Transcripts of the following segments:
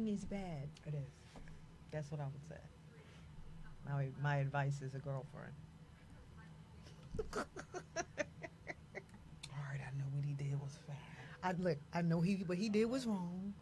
is bad. It is. That's what I would say. My advice is a girlfriend. All right, I know what he did was fine. I know what he did was wrong.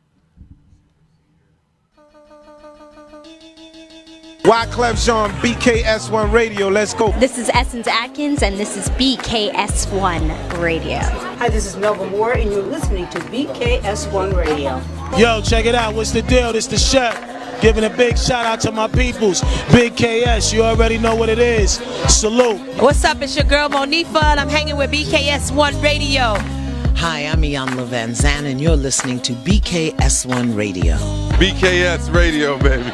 Wyclef Jean, BKS1 Radio. Let's go. This is Essence Atkins, and this is BKS1 Radio. Hi, this is Melba Moore, and you're listening to BKS1 Radio. Yo, check it out. What's the deal? This the chef. Giving a big shout out to my peoples. Big KS, you already know what it is. Salute. What's up? It's your girl Monifa, and I'm hanging with BKS1 Radio. Hi, I'm Iyanla Van Zandt, and you're listening to BKS1 Radio. BKS Radio, baby.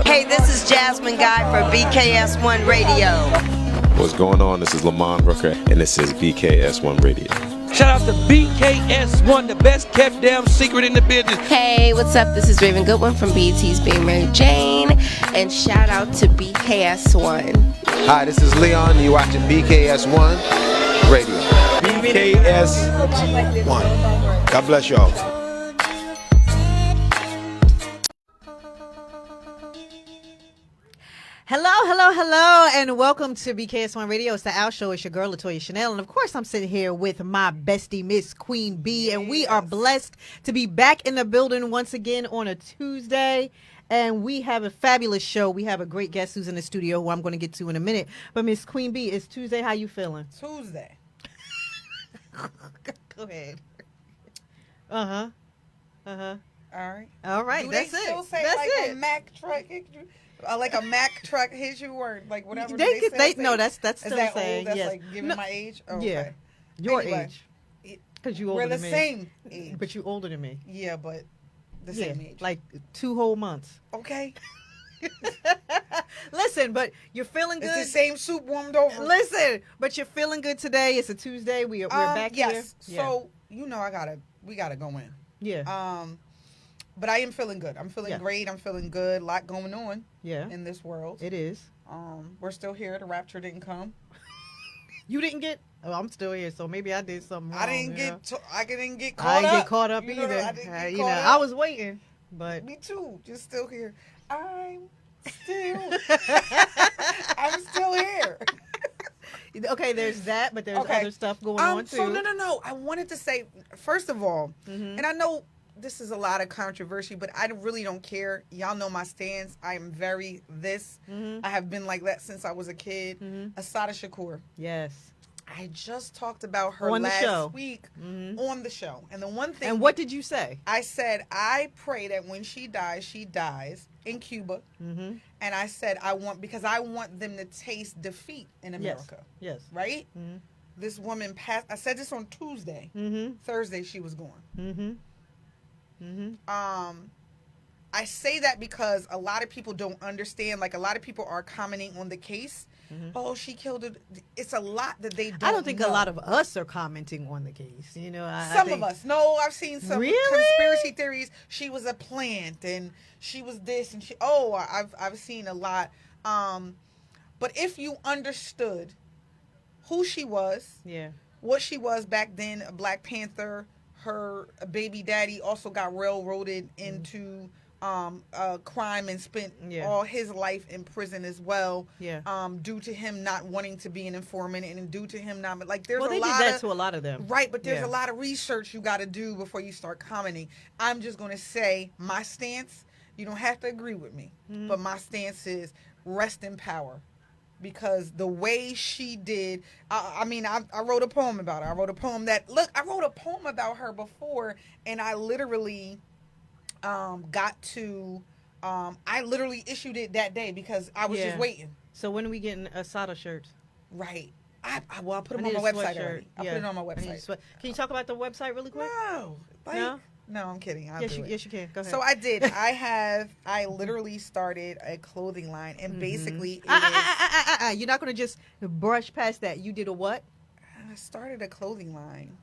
Hey, this is Jasmine Guy for BKS1 Radio. What's going on? This is Lamont Rooker, and this is BKS1 Radio. Shout out to BKS1, the best kept damn secret in the business. Hey, what's up? This is Raven Goodwin from BET's Being Mary Jane, and shout out to BKS1. Hi, this is Leon. You're watching BKS1 Radio. BKS1. God bless y'all. Hello, and welcome to BKS1 Radio. It's the Out Show. It's your girl, Latoya Chanel. And of course, I'm sitting here with my bestie, Miss Queen B. And we are blessed to be back in the building once again on a Tuesday. And we have a fabulous show. We have a great guest who's in the studio who I'm going to get to in a minute. But Miss Queen B, it's Tuesday. How you feeling? Tuesday. Go ahead. All right. Do they still say That's like it. a Mack truck hit you? Like a Mack truck hit you, or like whatever? No, that's still Is that saying old? That's yes. like giving No, my age? Oh, yeah. okay. Your Anyway, age. Because you older we're the than me. same age. But you older than me. Yeah, but the same age. Like 2 whole months. Okay. Listen, but you're feeling good. It's the same soup warmed over. Listen, but you're feeling good today. It's a Tuesday. We're back here. Yes. So we gotta go in. Yeah. But I am feeling good. I'm feeling great. I'm feeling good. A lot going on. Yeah. In this world. It is. We're still here. The rapture didn't come. You didn't get. Oh, I'm still here. So maybe I did something wrong. I didn't get caught up. I didn't get caught up You know, either. I didn't get I caught up. was waiting, but Me too. Just still here. I'm still here. Okay, there's that, but there's other stuff going on too. So no. I wanted to say, first of all, and I know this is a lot of controversy, but I really don't care. Y'all know my stance. I am very this. I have been like that since I was a kid. Asada Shakur. Yes. I just talked about her On the show. last week on the show. And the one thing. And what did you say? I said, I pray that when she dies in Cuba. And I said, because I want them to taste defeat in America. Yes. Right? This woman passed. I said this on Tuesday. Thursday, she was gone. I say that because a lot of people don't understand. Like, a lot of people are commenting on the case. Oh, she killed it. It's a lot that they don't I don't think know. a lot of us are commenting on the case. You know, Some of us. No, I've seen some conspiracy theories. She was a plant, and she was this, and I've seen a lot. But if you understood who she was, what she was back then, a Black Panther, her baby daddy also got railroaded into crime and spent all his life in prison as well. Due to him not wanting to be an informant, and due to him not there's they a lot did that to a lot of them, right? But there's a lot of research you got to do before you start commenting. I'm just going to say my stance. You don't have to agree with me, but my stance is rest in power. Because the way she did, I wrote a poem about her. I wrote a poem about her before, and I literally I literally issued it that day because I was just waiting. So when are we getting Asada shirts? Right. I put them on my website already. I put it on my website. Can you talk about the website really quick? No, I'm kidding. Yes, you can. Go ahead. So I did. I literally started a clothing line, and basically you're not going to just brush past that. You did a what? I started a clothing line.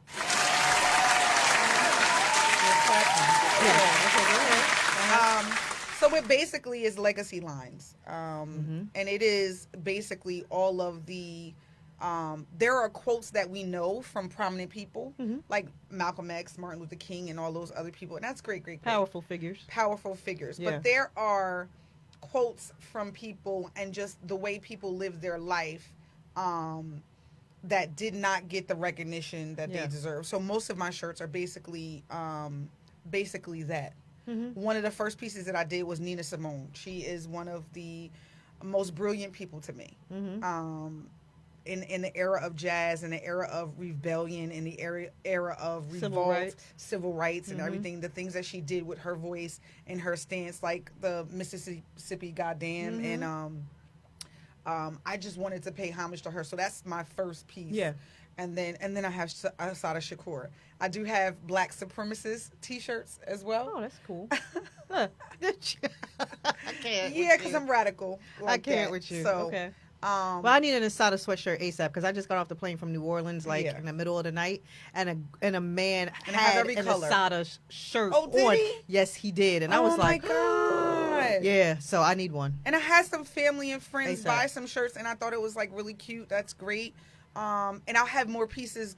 So it basically is legacy lines, and it is basically all of the there are quotes that we know from prominent people, like Malcolm X, Martin Luther King, and all those other people. And that's great, great, great. Powerful figures. Powerful figures. Yeah. But there are quotes from people and just the way people live their life that did not get the recognition that they deserve. So most of my shirts are basically that. One of the first pieces that I did was Nina Simone. She is one of the most brilliant people to me. In the era of jazz, in the era of rebellion, in the era of revolt, civil rights and everything, the things that she did with her voice and her stance, like the Mississippi Goddamn, and I just wanted to pay homage to her. So that's my first piece. Yeah. And then I have Assata Shakur. I do have Black Supremacist T-shirts as well. Oh, that's cool. I can't. Yeah, because I'm radical. Like I can't that. with you. So, okay. Well, I need an Assata sweatshirt ASAP because I just got off the plane from New Orleans, in the middle of the night, and a man had an Assata shirt on. Did he? Yes, he did, and I was like, "Oh my God!" Yeah, so I need one. And I had some family and friends ASAP. buy some shirts, and I thought it was like really cute. That's great. And I'll have more pieces,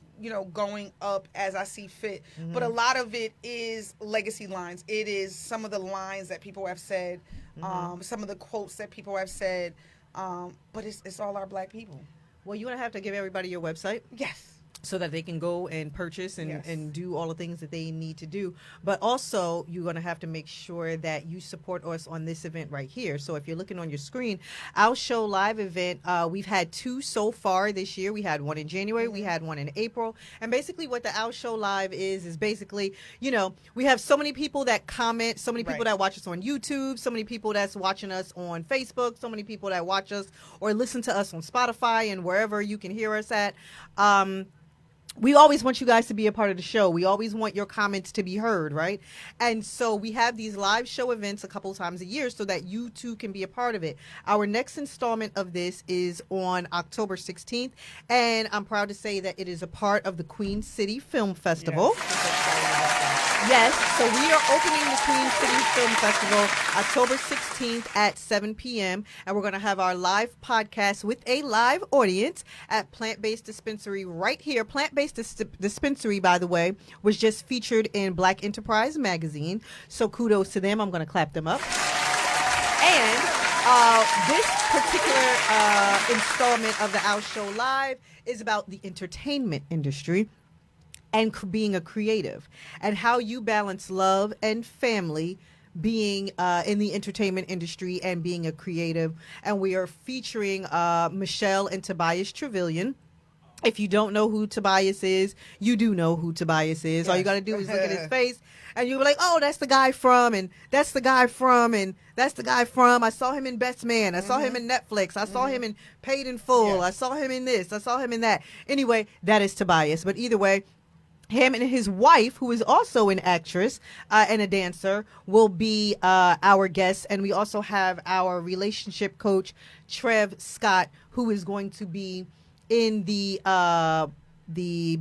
going up as I see fit. But a lot of it is legacy lines. It is some of the lines that people have said, some of the quotes that people have said. But it's all our Black people. Well, you're going to have to give everybody your website. Yes. So that they can go and purchase and do all the things that they need to do. But also, you're going to have to make sure that you support us on this event right here. So if you're looking on your screen, our show live event, we've had 2 so far this year. We had one in January. We had one in April. And basically what the Our Show Live is basically, we have so many people that comment, so many people that watch us on YouTube, so many people that's watching us on Facebook, so many people that watch us or listen to us on Spotify and wherever you can hear us at. We always want you guys to be a part of the show. We always want your comments to be heard, right? And so we have these live show events a couple times a year so that you too can be a part of it. Our next installment of this is on October 16th, and I'm proud to say that it is a part of the Queen City Film Festival. Yes, so we are opening the Queen City Film Festival October 16th at 7 p.m. And we're going to have our live podcast with a live audience at Plant-Based Dispensary right here. Plant-Based Dispensary, by the way, was just featured in Black Enterprise magazine. So kudos to them. I'm going to clap them up. And this particular installment of the Our Show Live is about the entertainment industry and being a creative, and how you balance love and family being in the entertainment industry and being a creative. And we are featuring Michelle and Tobias Trevelyan. If you don't know who Tobias is, you do know who Tobias is. Yes. All you got to do is look at his face, and you'll be like, oh, that's the guy from, and that's the guy from, and that's the guy from. I saw him in Best Man. I saw him in Netflix. I saw him in Paid in Full. Yes. I saw him in this. I saw him in that. Anyway, that is Tobias. But either way, him and his wife, who is also an actress and a dancer, will be our guests. And we also have our relationship coach, Trev Scott, who is going to be in the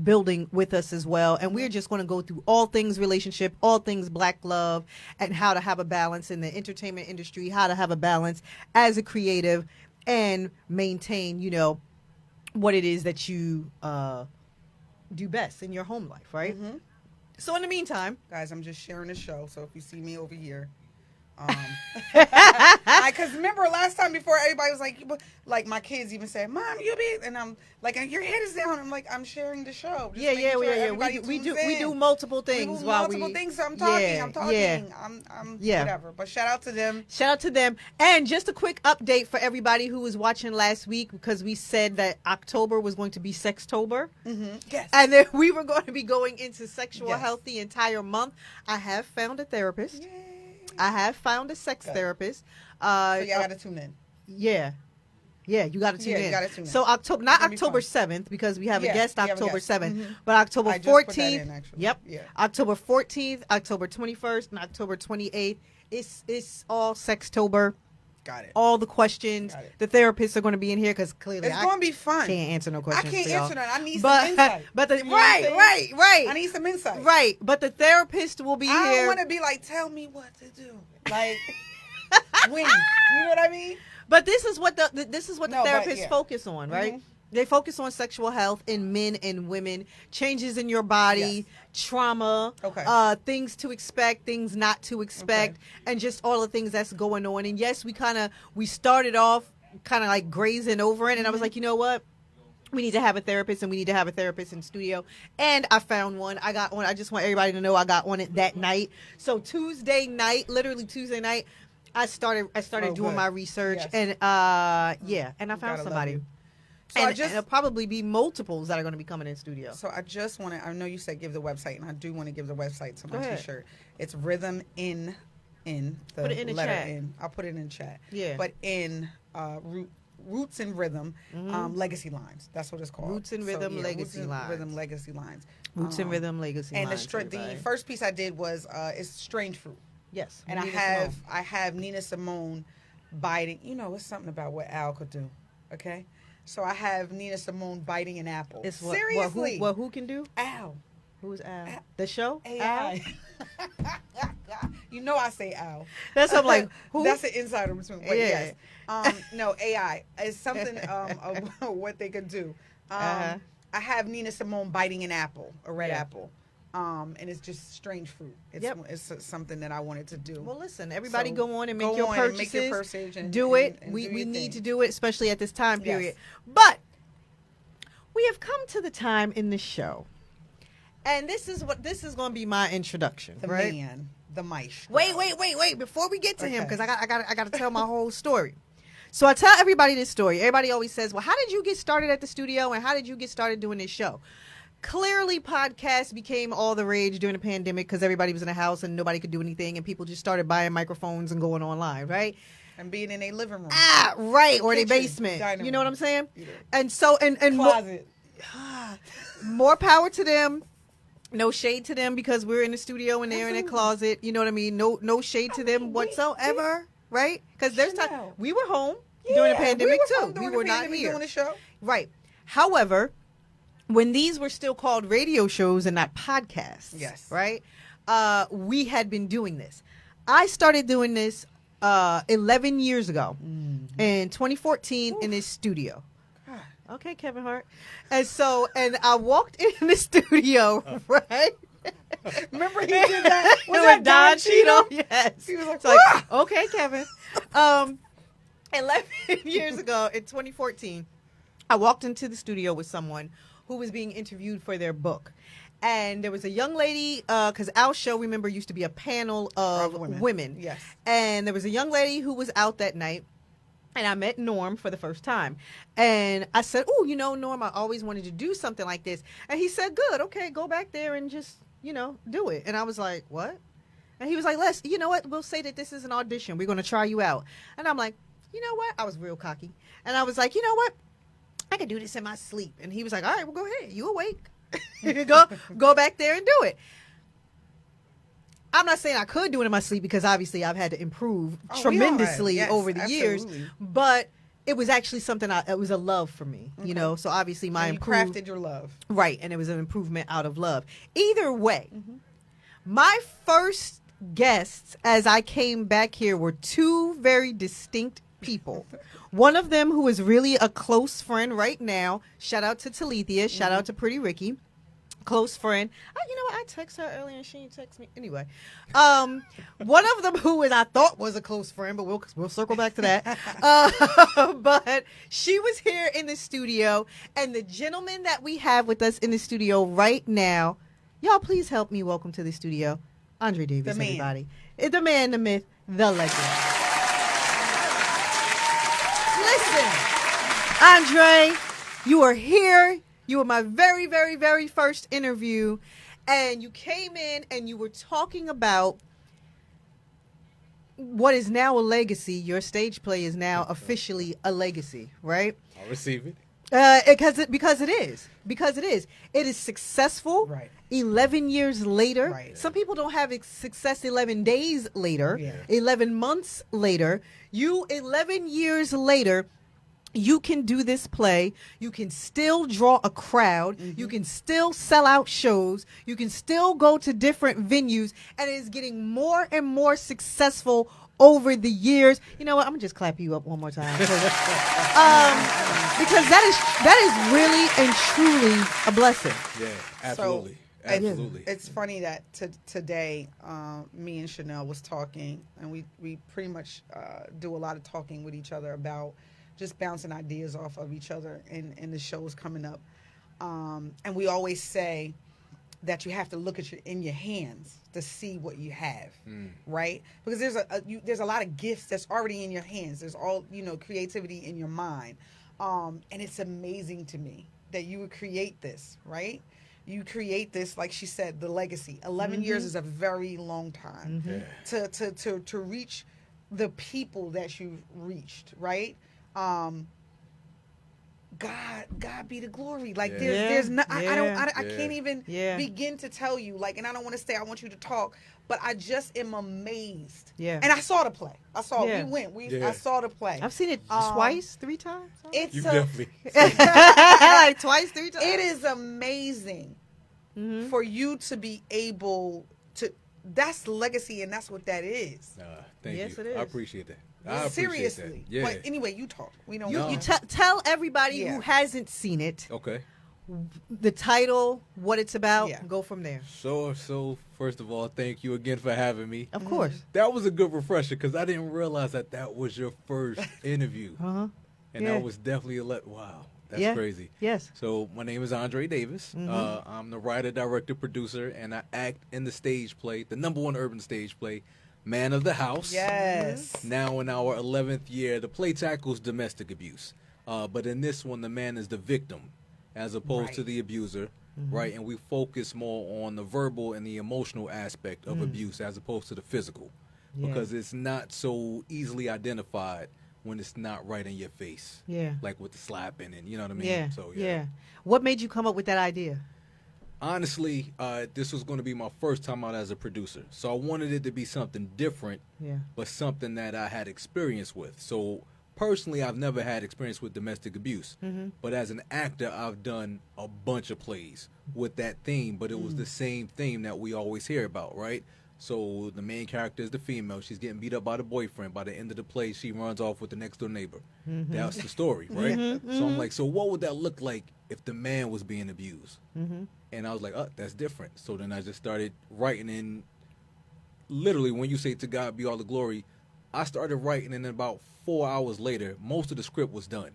building with us as well. And we're just going to go through all things relationship, all things Black love, and how to have a balance in the entertainment industry, how to have a balance as a creative and maintain, what it is that you do best in your home life, right? So in the meantime, guys, I'm just sharing the show. So if you see me over here, because remember last time before everybody was like my kids even said, "Mom, you be," and I'm like, "Your head is down." I'm like, "I'm sharing the show." Just We do multiple things So I'm talking. I'm whatever. But shout out to them. And just a quick update for everybody who was watching last week, because we said that October was going to be Sextober. Yes. And then we were going to be going into sexual health the entire month. I have found a therapist. Yay. I have found a sex therapist. So y'all got to tune in. Yeah, you got to tune in. You gotta tune in. So October 7th, because we have a guest October 7th, but October 14th. Yep. Yeah. October 14th, October 21st, and October 28th. It's all Sextober. Got it. All the questions. The therapists are going to be in here because clearly it's going to be fun. Can't answer no questions. I can't answer that. I need some insight. Right. I need some insight. Right. But the therapist will be here. I don't want to be like, tell me what to do. Like, when? You know what I mean? But this is what the therapists focus on, right? They focus on sexual health in men and women, changes in your body, trauma, things to expect, things not to expect, and just all the things that's going on. And yes, we started off kind of like grazing over it, and I was like, you know what? We need to have a therapist, and we need to have a therapist in studio. And I found one. I got one. I just want everybody to know I got on it that night. So Tuesday night, I started doing my research, and and I found somebody. So and it'll probably be multiples that are going to be coming in studio. So I just want to, I know you said give the website, and I do want to give the website to my t-shirt. It's Rhythm in the put it in the letter chat. N. I'll put it in chat. Yeah. But in Roots and Rhythm, Legacy Lines. That's what it's called. Roots and Rhythm, Legacy Lines. Rhythm, Legacy Lines. Roots and Rhythm, Legacy Lines. And the first piece I did was it's Strange Fruit. Yes. And I have Nina Simone biting. You know, it's something about what Al could do. Okay. So I have Nina Simone biting an apple. Seriously. Who can do? Al. Who's Al? The show? AI. Al? You know I say Al. That's I'm like, who? That's an insider between. But yes. No, AI. It's something of what they could do. I have Nina Simone biting an apple, a red apple. And it's just Strange Fruit. It's something that I wanted to do. Well, listen, everybody go on and make your purchases. Do it. We need to do it, especially at this time period. Yes. But we have come to the time in the show, and this is going to be my introduction. The right? man, the maestro. Wait! Before we get to him, because I got to tell my whole story. So I tell everybody this story. Everybody always says, "Well, how did you get started at the studio, and how did you get started doing this show?" Clearly, podcasts became all the rage during the pandemic because everybody was in the house and nobody could do anything, and people just started buying microphones and going online, right? And being in a living room. Right, or their basement. You know what I'm saying? Yeah. And so, and closet. More power to them. No shade to them because we're in the studio and they're in a closet. You know what I mean? No shade to them whatsoever, right? Because there's time we were home during the pandemic too. We were not here doing the show, right? However, when these were still called radio shows and not podcasts, right? We had been doing this. I started doing this 11 years ago in 2014 in this studio. Okay, Kevin Hart. And I walked in the studio, right? Remember he did that? Was that Don Cheadle? Yes. He was like, okay, Kevin. 11 years ago in 2014, I walked into the studio with someone who was being interviewed for their book. And there was a young lady, because our show, remember, used to be a panel of women. Yes. And there was a young lady who was out that night. And I met Norm for the first time. And I said, oh, Norm, I always wanted to do something like this. And he said, good, okay, go back there and just, do it. And I was like, what? And he was like, you know what? We'll say that this is an audition. We're going to try you out. And I'm like, you know what? I was real cocky. And I was like, you know what? I could do this in my sleep. And he was like, all right, well, go ahead. You awake. go back there and do it. I'm not saying I could do it in my sleep because obviously I've had to improve tremendously over the years. But it was actually something, it was a love for me, So obviously you crafted your love. Right. And it was an improvement out of love. Either way, my first guests as I came back here were two very distinct people. One of them who is really a close friend right now. Shout out to Talithia. Shout out to Pretty Ricky. Close friend. You know what? I texted her earlier and she didn't text me. Anyway, one of them who I thought was a close friend, but we'll circle back to that. But she was here in the studio, and the gentleman that we have with us in the studio right now, y'all please help me welcome to the studio, Andre Davis, everybody. The man, the myth, the legend. Listen, Andre, you are here. You were my very, very, very first interview, and you came in and you were talking about what is now a legacy. Your stage play is now officially a legacy, right? I'll receive it. Because it is. It is successful. Right. 11 years later. Right. Some people don't have success 11 days later. Yeah. 11 months later. 11 years later. You can do this play. You can still draw a crowd. You can still sell out shows. You can still go to different venues. And it is getting more and more successful over the years. You know what? I'm gonna just clap you up one more time. Because that is really and truly a blessing. Yeah, absolutely. Absolutely. It's funny that today, me and Chanel was talking, and we pretty much do a lot of talking with each other about just bouncing ideas off of each other in the shows coming up. And we always say that you have to look at in your hands to see what you have, right? Because there's a lot of gifts that's already in your hands. There's all, creativity in your mind. And it's amazing to me that you would create this, right? You create this, like she said, the legacy. 11 years is a very long time to reach the people that you've reached, right? God be the glory. Like there's no, I can't even begin to tell you. Like, and I don't want to say I want you to talk, but I just am amazed. Yeah. And I saw the play. I saw the play. I've seen it twice, 3 times. You definitely like twice, 3 times. It is amazing for you to be able to. That's legacy, and that's what that is. Thank you. It is. I appreciate that. Seriously. Yeah. But anyway, you talk. We know. You tell everybody who hasn't seen it. Okay. The title, what it's about. Go from there. So first of all, thank you again for having me. Of course. That was a good refresher because I didn't realize that was your first interview. And that was definitely wow. That's crazy. Yes. So my name is Andre Davis. I'm the writer, director, producer, and I act in the stage play, the #1 urban stage play, Man of the House. Yes. Now in our 11th year, the play tackles domestic abuse. But in this one, the man is the victim as opposed to the abuser, right? And we focus more on the verbal and the emotional aspect of abuse as opposed to the physical because it's not so easily identified when it's not right in your face. Yeah. Like with the slapping and you know what I mean? Yeah. So, yeah. What made you come up with that idea? Honestly, this was going to be my first time out as a producer. So I wanted it to be something different, but something that I had experience with. So personally, I've never had experience with domestic abuse. But as an actor, I've done a bunch of plays with that theme, but it was the same theme that we always hear about, right? So the main character is the female. She's getting beat up by the boyfriend. By the end of the play, she runs off with the next door neighbor. That's the story, right? So I'm like, so what would that look like if the man was being abused? And I was like, oh, that's different. So then I just started writing in. Literally, when you say to God be all the glory, I started writing, and then about 4 hours later, most of the script was done.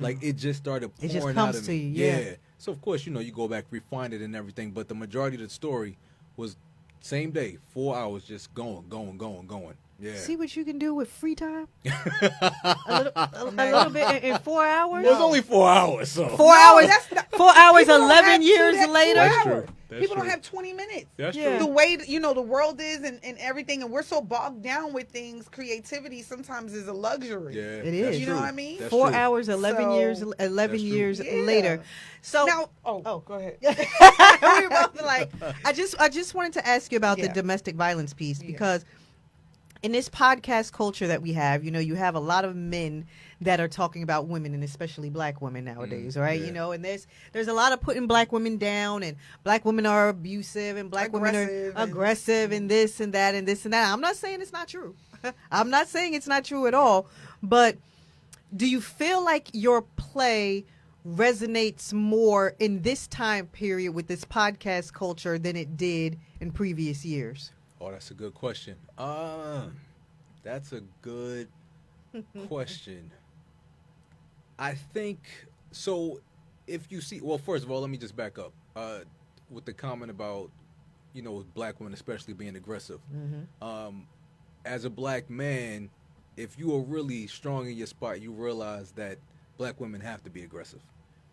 Like it just started pouring out of me. Yeah. So of course, you go back, refine it and everything, but the majority of the story was same day, 4 hours, just going. Yeah. See what you can do with free time? a little bit in 4 hours? It was only 4 hours. So 4 hours. 4 hours, 11 years later. That's true. People don't have 20 minutes. That's true. The way the world is and everything, and we're so bogged down with things. Creativity sometimes is a luxury. Yeah, it is. You know what I mean? That's 4 true. hours, 11 years. 11 years later. So now, go ahead. we both like. I just wanted to ask you about the domestic violence piece because in this podcast culture that we have, you have a lot of men that are talking about women, and especially black women nowadays, right? Yeah. And there's a lot of putting black women down, and black women are abusive, and black women are aggressive, and this and that, and this and that. I'm not saying it's not true. I'm not saying it's not true at all. But do you feel like your play resonates more in this time period with this podcast culture than it did in previous years? Oh, that's a good question. That's a good question. I think so. If you see, well, first of all, let me just back up with the comment about black women especially being aggressive. As a black man, if you are really strong in your spot, you realize that black women have to be aggressive,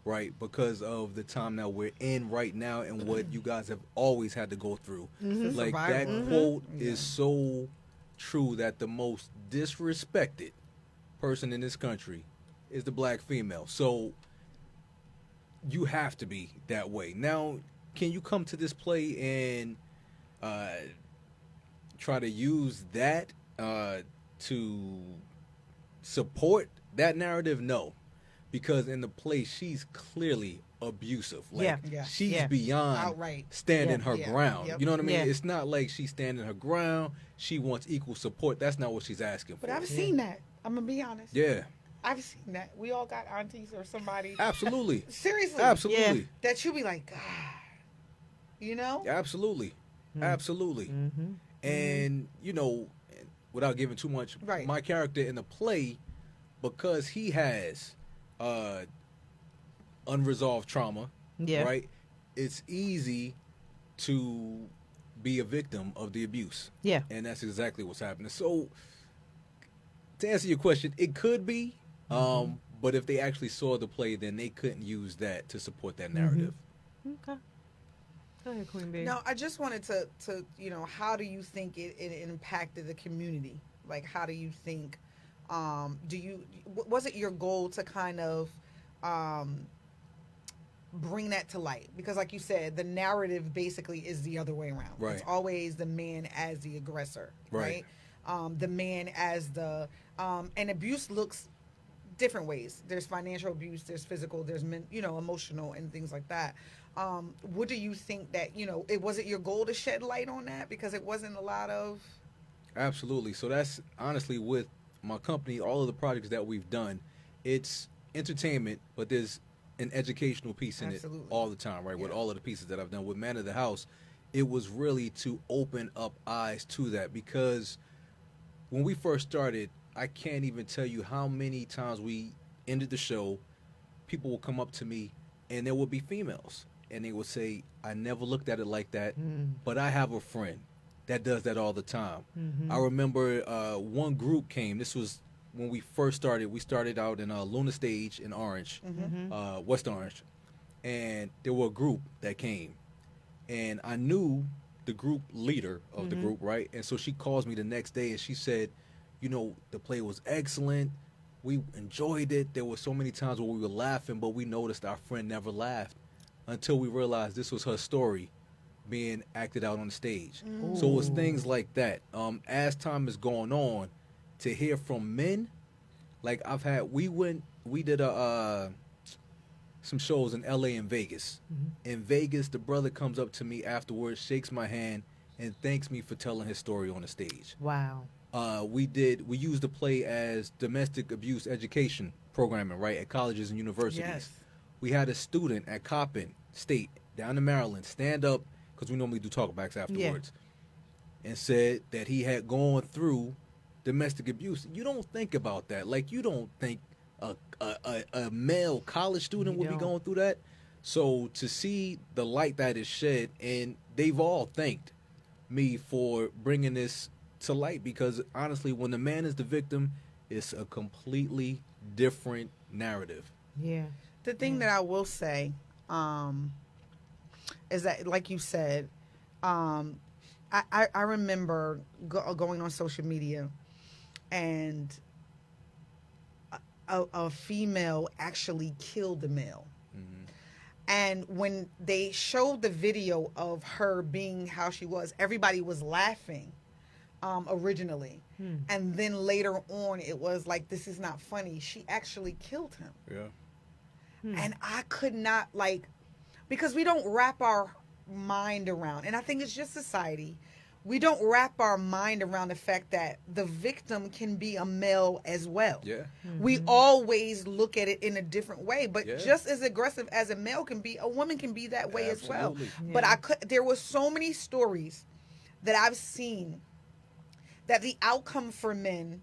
right? Because of the time that we're in right now and what you guys have always had to go through. Like that quote is so true that the most disrespected person in this country is the black female. So you have to be that way. Now, can you come to this play and try to use that to support that narrative? No. Because in the play, she's clearly abusive. Like Yeah. she's beyond outright standing her ground. Yep. You know what I mean? Yeah. It's not like she's standing her ground. She wants equal support. That's not what she's asking for. But I've seen that. I'm gonna be honest. Yeah. I've seen that. We all got aunties or somebody. Absolutely. Seriously. Absolutely. That you be like, God. You know? Absolutely. Absolutely. Mm-hmm. And, you know, without giving too much, my character in the play, because he has unresolved trauma, right? It's easy to be a victim of the abuse. Yeah. And that's exactly what's happening. So, to answer your question, it could be, but if they actually saw the play, then they couldn't use that to support that narrative. Okay. Go ahead, Queen Bee. No, I just wanted to you know, how do you think it impacted the community? Like, how do you think, was it your goal to kind of bring that to light? Because like you said, the narrative basically is the other way around. Right. It's always the man as the aggressor, right? The man as the, and abuse looks different ways. There's financial abuse, there's physical, there's emotional and things like that. What do you think that, you know, it wasn't your goal to shed light on that because it wasn't a lot of? Absolutely. So that's honestly with my company, all of the projects that we've done, it's entertainment, but there's an educational piece in it all the time, right? With all of the pieces that I've done with Man of the House, it was really to open up eyes to that, because when we first started, I can't even tell you how many times we ended the show, people will come up to me and there will be females and they will say, I never looked at it like that, but I have a friend that does that all the time. I remember one group came. This was when we first started. We started out in Luna Stage in Orange, West Orange, and there were a group that came, and I knew the group leader of the group, right? And so she calls me the next day and she said, you know, the play was excellent. We enjoyed it. There were so many times where we were laughing, but we noticed our friend never laughed until we realized this was her story being acted out on the stage. So it was things like that. As time is going on, to hear from men, like we did some shows in LA and Vegas. In Vegas, the brother comes up to me afterwards, shakes my hand, and thanks me for telling his story on the stage. Wow. We used the play as domestic abuse education programming, right, at colleges and universities. Yes. We had a student at Coppin State down in Maryland stand up, because we normally do talkbacks afterwards, and said that he had gone through domestic abuse. You don't think about that. Like, you don't think a male college student would be going through that. So to see the light that is shed, and they've all thanked me for bringing this to light, because honestly, when the man is the victim, it's a completely different narrative. Yeah. The thing that I will say is that, like you said, I remember going on social media, and a female actually killed a male. And when they showed the video of her being how she was, everybody was laughing originally. And then later on, it was like, this is not funny. She actually killed him. Yeah. And I could not, like, because we don't wrap our mind around, and I think it's just society, we don't wrap our mind around the fact that the victim can be a male as well. Yeah. We always look at it in a different way, but just as aggressive as a male can be, a woman can be that way as well. But there were so many stories that I've seen that the outcome for men,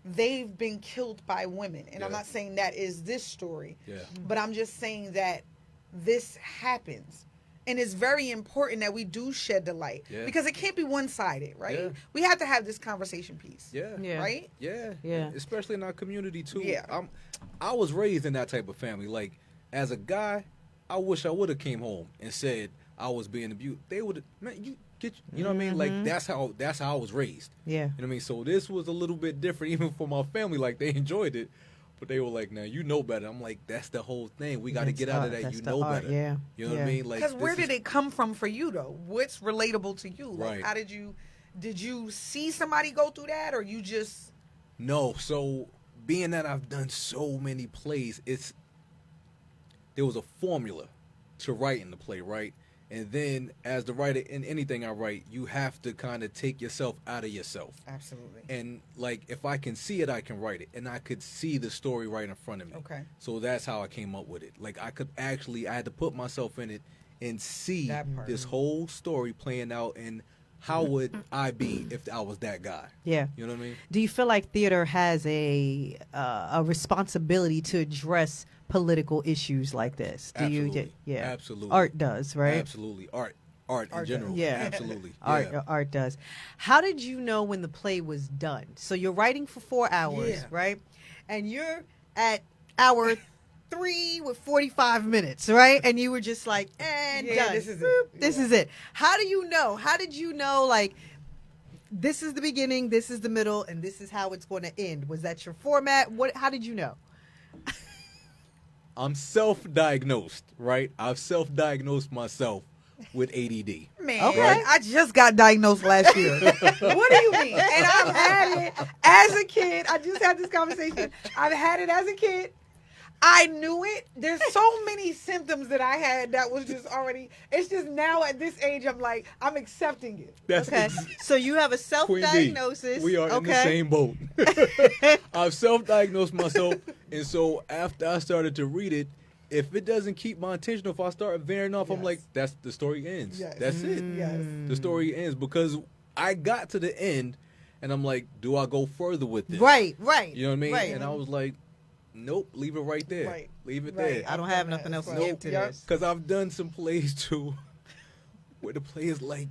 they've been killed by women. And I'm not saying that is this story, but I'm just saying that this happens. And it's very important that we do shed the light, because it can't be one-sided, right? We have to have this conversation piece, right? Yeah. Especially in our community too. Yeah. I was raised in that type of family. Like, as a guy, I wish I would have came home and said I was being abused. They would have, man, you know what I mean? Like, that's how I was raised. Yeah. You know what I mean? So this was a little bit different, even for my family. Like, they enjoyed it. But they were like, now you know better. I'm like, that's the whole thing. We got to get out of that. You know better. Yeah. You know what I mean? Like, because where did it come from for you, though? What's relatable to you? Like, Right. how did you see somebody go through that, or you just? No. So being that I've done so many plays, there was a formula to writing the play, right? And then as the writer in anything I write, you have to kind of take yourself out of yourself. Absolutely. And like, if I can see it, I can write it. And I could see the story right in front of me. Okay. So that's how I came up with it. Like, I had to put myself in it and see this whole story playing out, and how would I be if I was that guy? Yeah. You know what I mean? Do you feel like theater has a responsibility to address political issues like this? Do Absolutely. you? Yeah. Absolutely. Art does, right? Absolutely. Art in general. Yeah. Absolutely. Art does. How did you know when the play was done? So you're writing for 4 hours, right? And you're at hour 3 with 45 minutes, right? And you were just like, done. This is it. This is it. How do you know? How did you know, like, this is the beginning, this is the middle, and this is how it's going to end? Was that your format? How did you know? I'm self-diagnosed, right? I've self-diagnosed myself with ADD. Man, Okay. I just got diagnosed last year. What do you mean? And I've had it as a kid. I just had this conversation. I've had it as a kid. I knew it. There's so many symptoms that I had that was just already. It's just now at this age, I'm like, I'm accepting it. Okay. So you have a Queen B, self-diagnosis. we are in the same boat. I've self-diagnosed myself, and so after I started to read it, if it doesn't keep my attention, if I start veering off, I'm like, that's the story ends. Yes. That's it. Yes. The story ends, because I got to the end, and I'm like, do I go further with this? Right. You know what I mean? Right. And I was like, nope, leave it right there. Right. Leave it Right. there. I don't have nothing else to give to this. Because I've done some plays too, where the play is like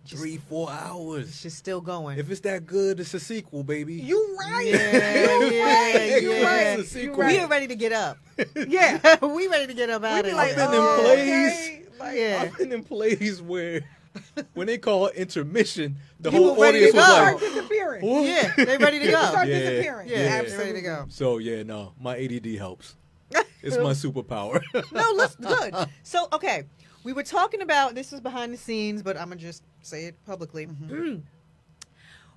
3-4 hours. She's still going. If it's that good, it's a sequel, baby. You right. You right. It's a sequel. We are ready to get up. Yeah. We ready to get up out of here. I've been in plays. Yeah. I've been in plays where when they call it intermission, the People whole ready audience to was go. like, Start disappearing. "What?" Yeah, they ready to go. Start Yeah. disappearing. Yeah, Absolutely. ready to go. So yeah, no, my ADD helps. It's my superpower. No, let's good. So okay, we were talking about this was behind the scenes, but I'm gonna just say it publicly.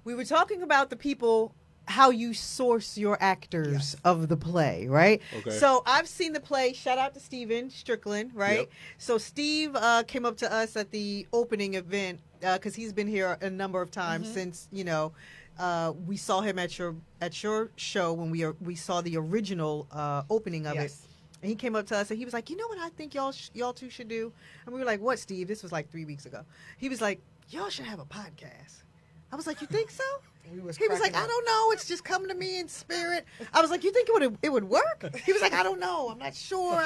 We were talking about the people, how you source your actors of the play, right? Okay. So I've seen the play. Shout out to Steven Strickland, right? Yep. So Steve came up to us at the opening event because he's been here a number of times since we saw him at your show when we saw the original opening of it. And he came up to us and he was like, you know what I think y'all two should do? And we were like, what, Steve? This was like 3 weeks ago. He was like, y'all should have a podcast. I was like, you think so? He was like, I don't know. It's just coming to me in spirit. I was like, you think it would work? He was like, I don't know. I'm not sure.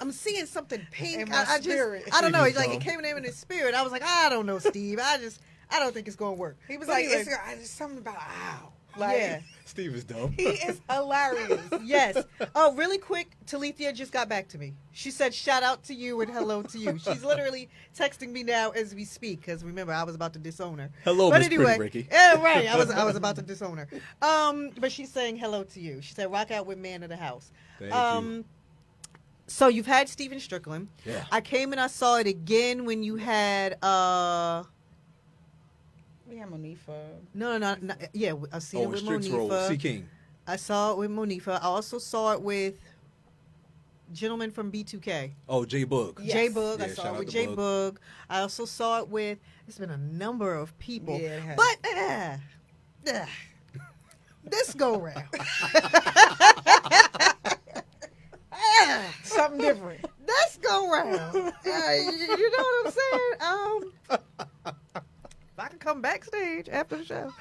I'm seeing something pink. In my spirit. I don't know. He He's was like, it dumb. came to him in his spirit. I was like, I don't know, Steve. I don't think it's going to work. He was But like, anyway, it's something about ow. Like, yeah. Steve is dumb. he is hilarious. Yes. Oh, really quick, Talithia just got back to me. She said, shout out to you and hello to you. She's literally texting me now as we speak, because remember, I was about to disown her. Hello, but Miss anyway, Pretty Ricky. Yeah, right. I was about to disown her. But she's saying hello to you. She said, rock out with man of the house. Thank you. So you've had Steven Strickland. Yeah. I came and I saw it again when you had We have Monifa. No. Yeah, I seen it with Strix Roll, Monifa. C King. I saw it with Monifa. I also saw it with gentleman from B2K. Oh, J Boog. Yes. J Boog. Yeah, I saw shout it out with to J Boog. Boog. I also saw it with. It's been a number of people, Yeah, it has. but this go round. Something different. This go round. You know what I'm saying? If I can come backstage after the show.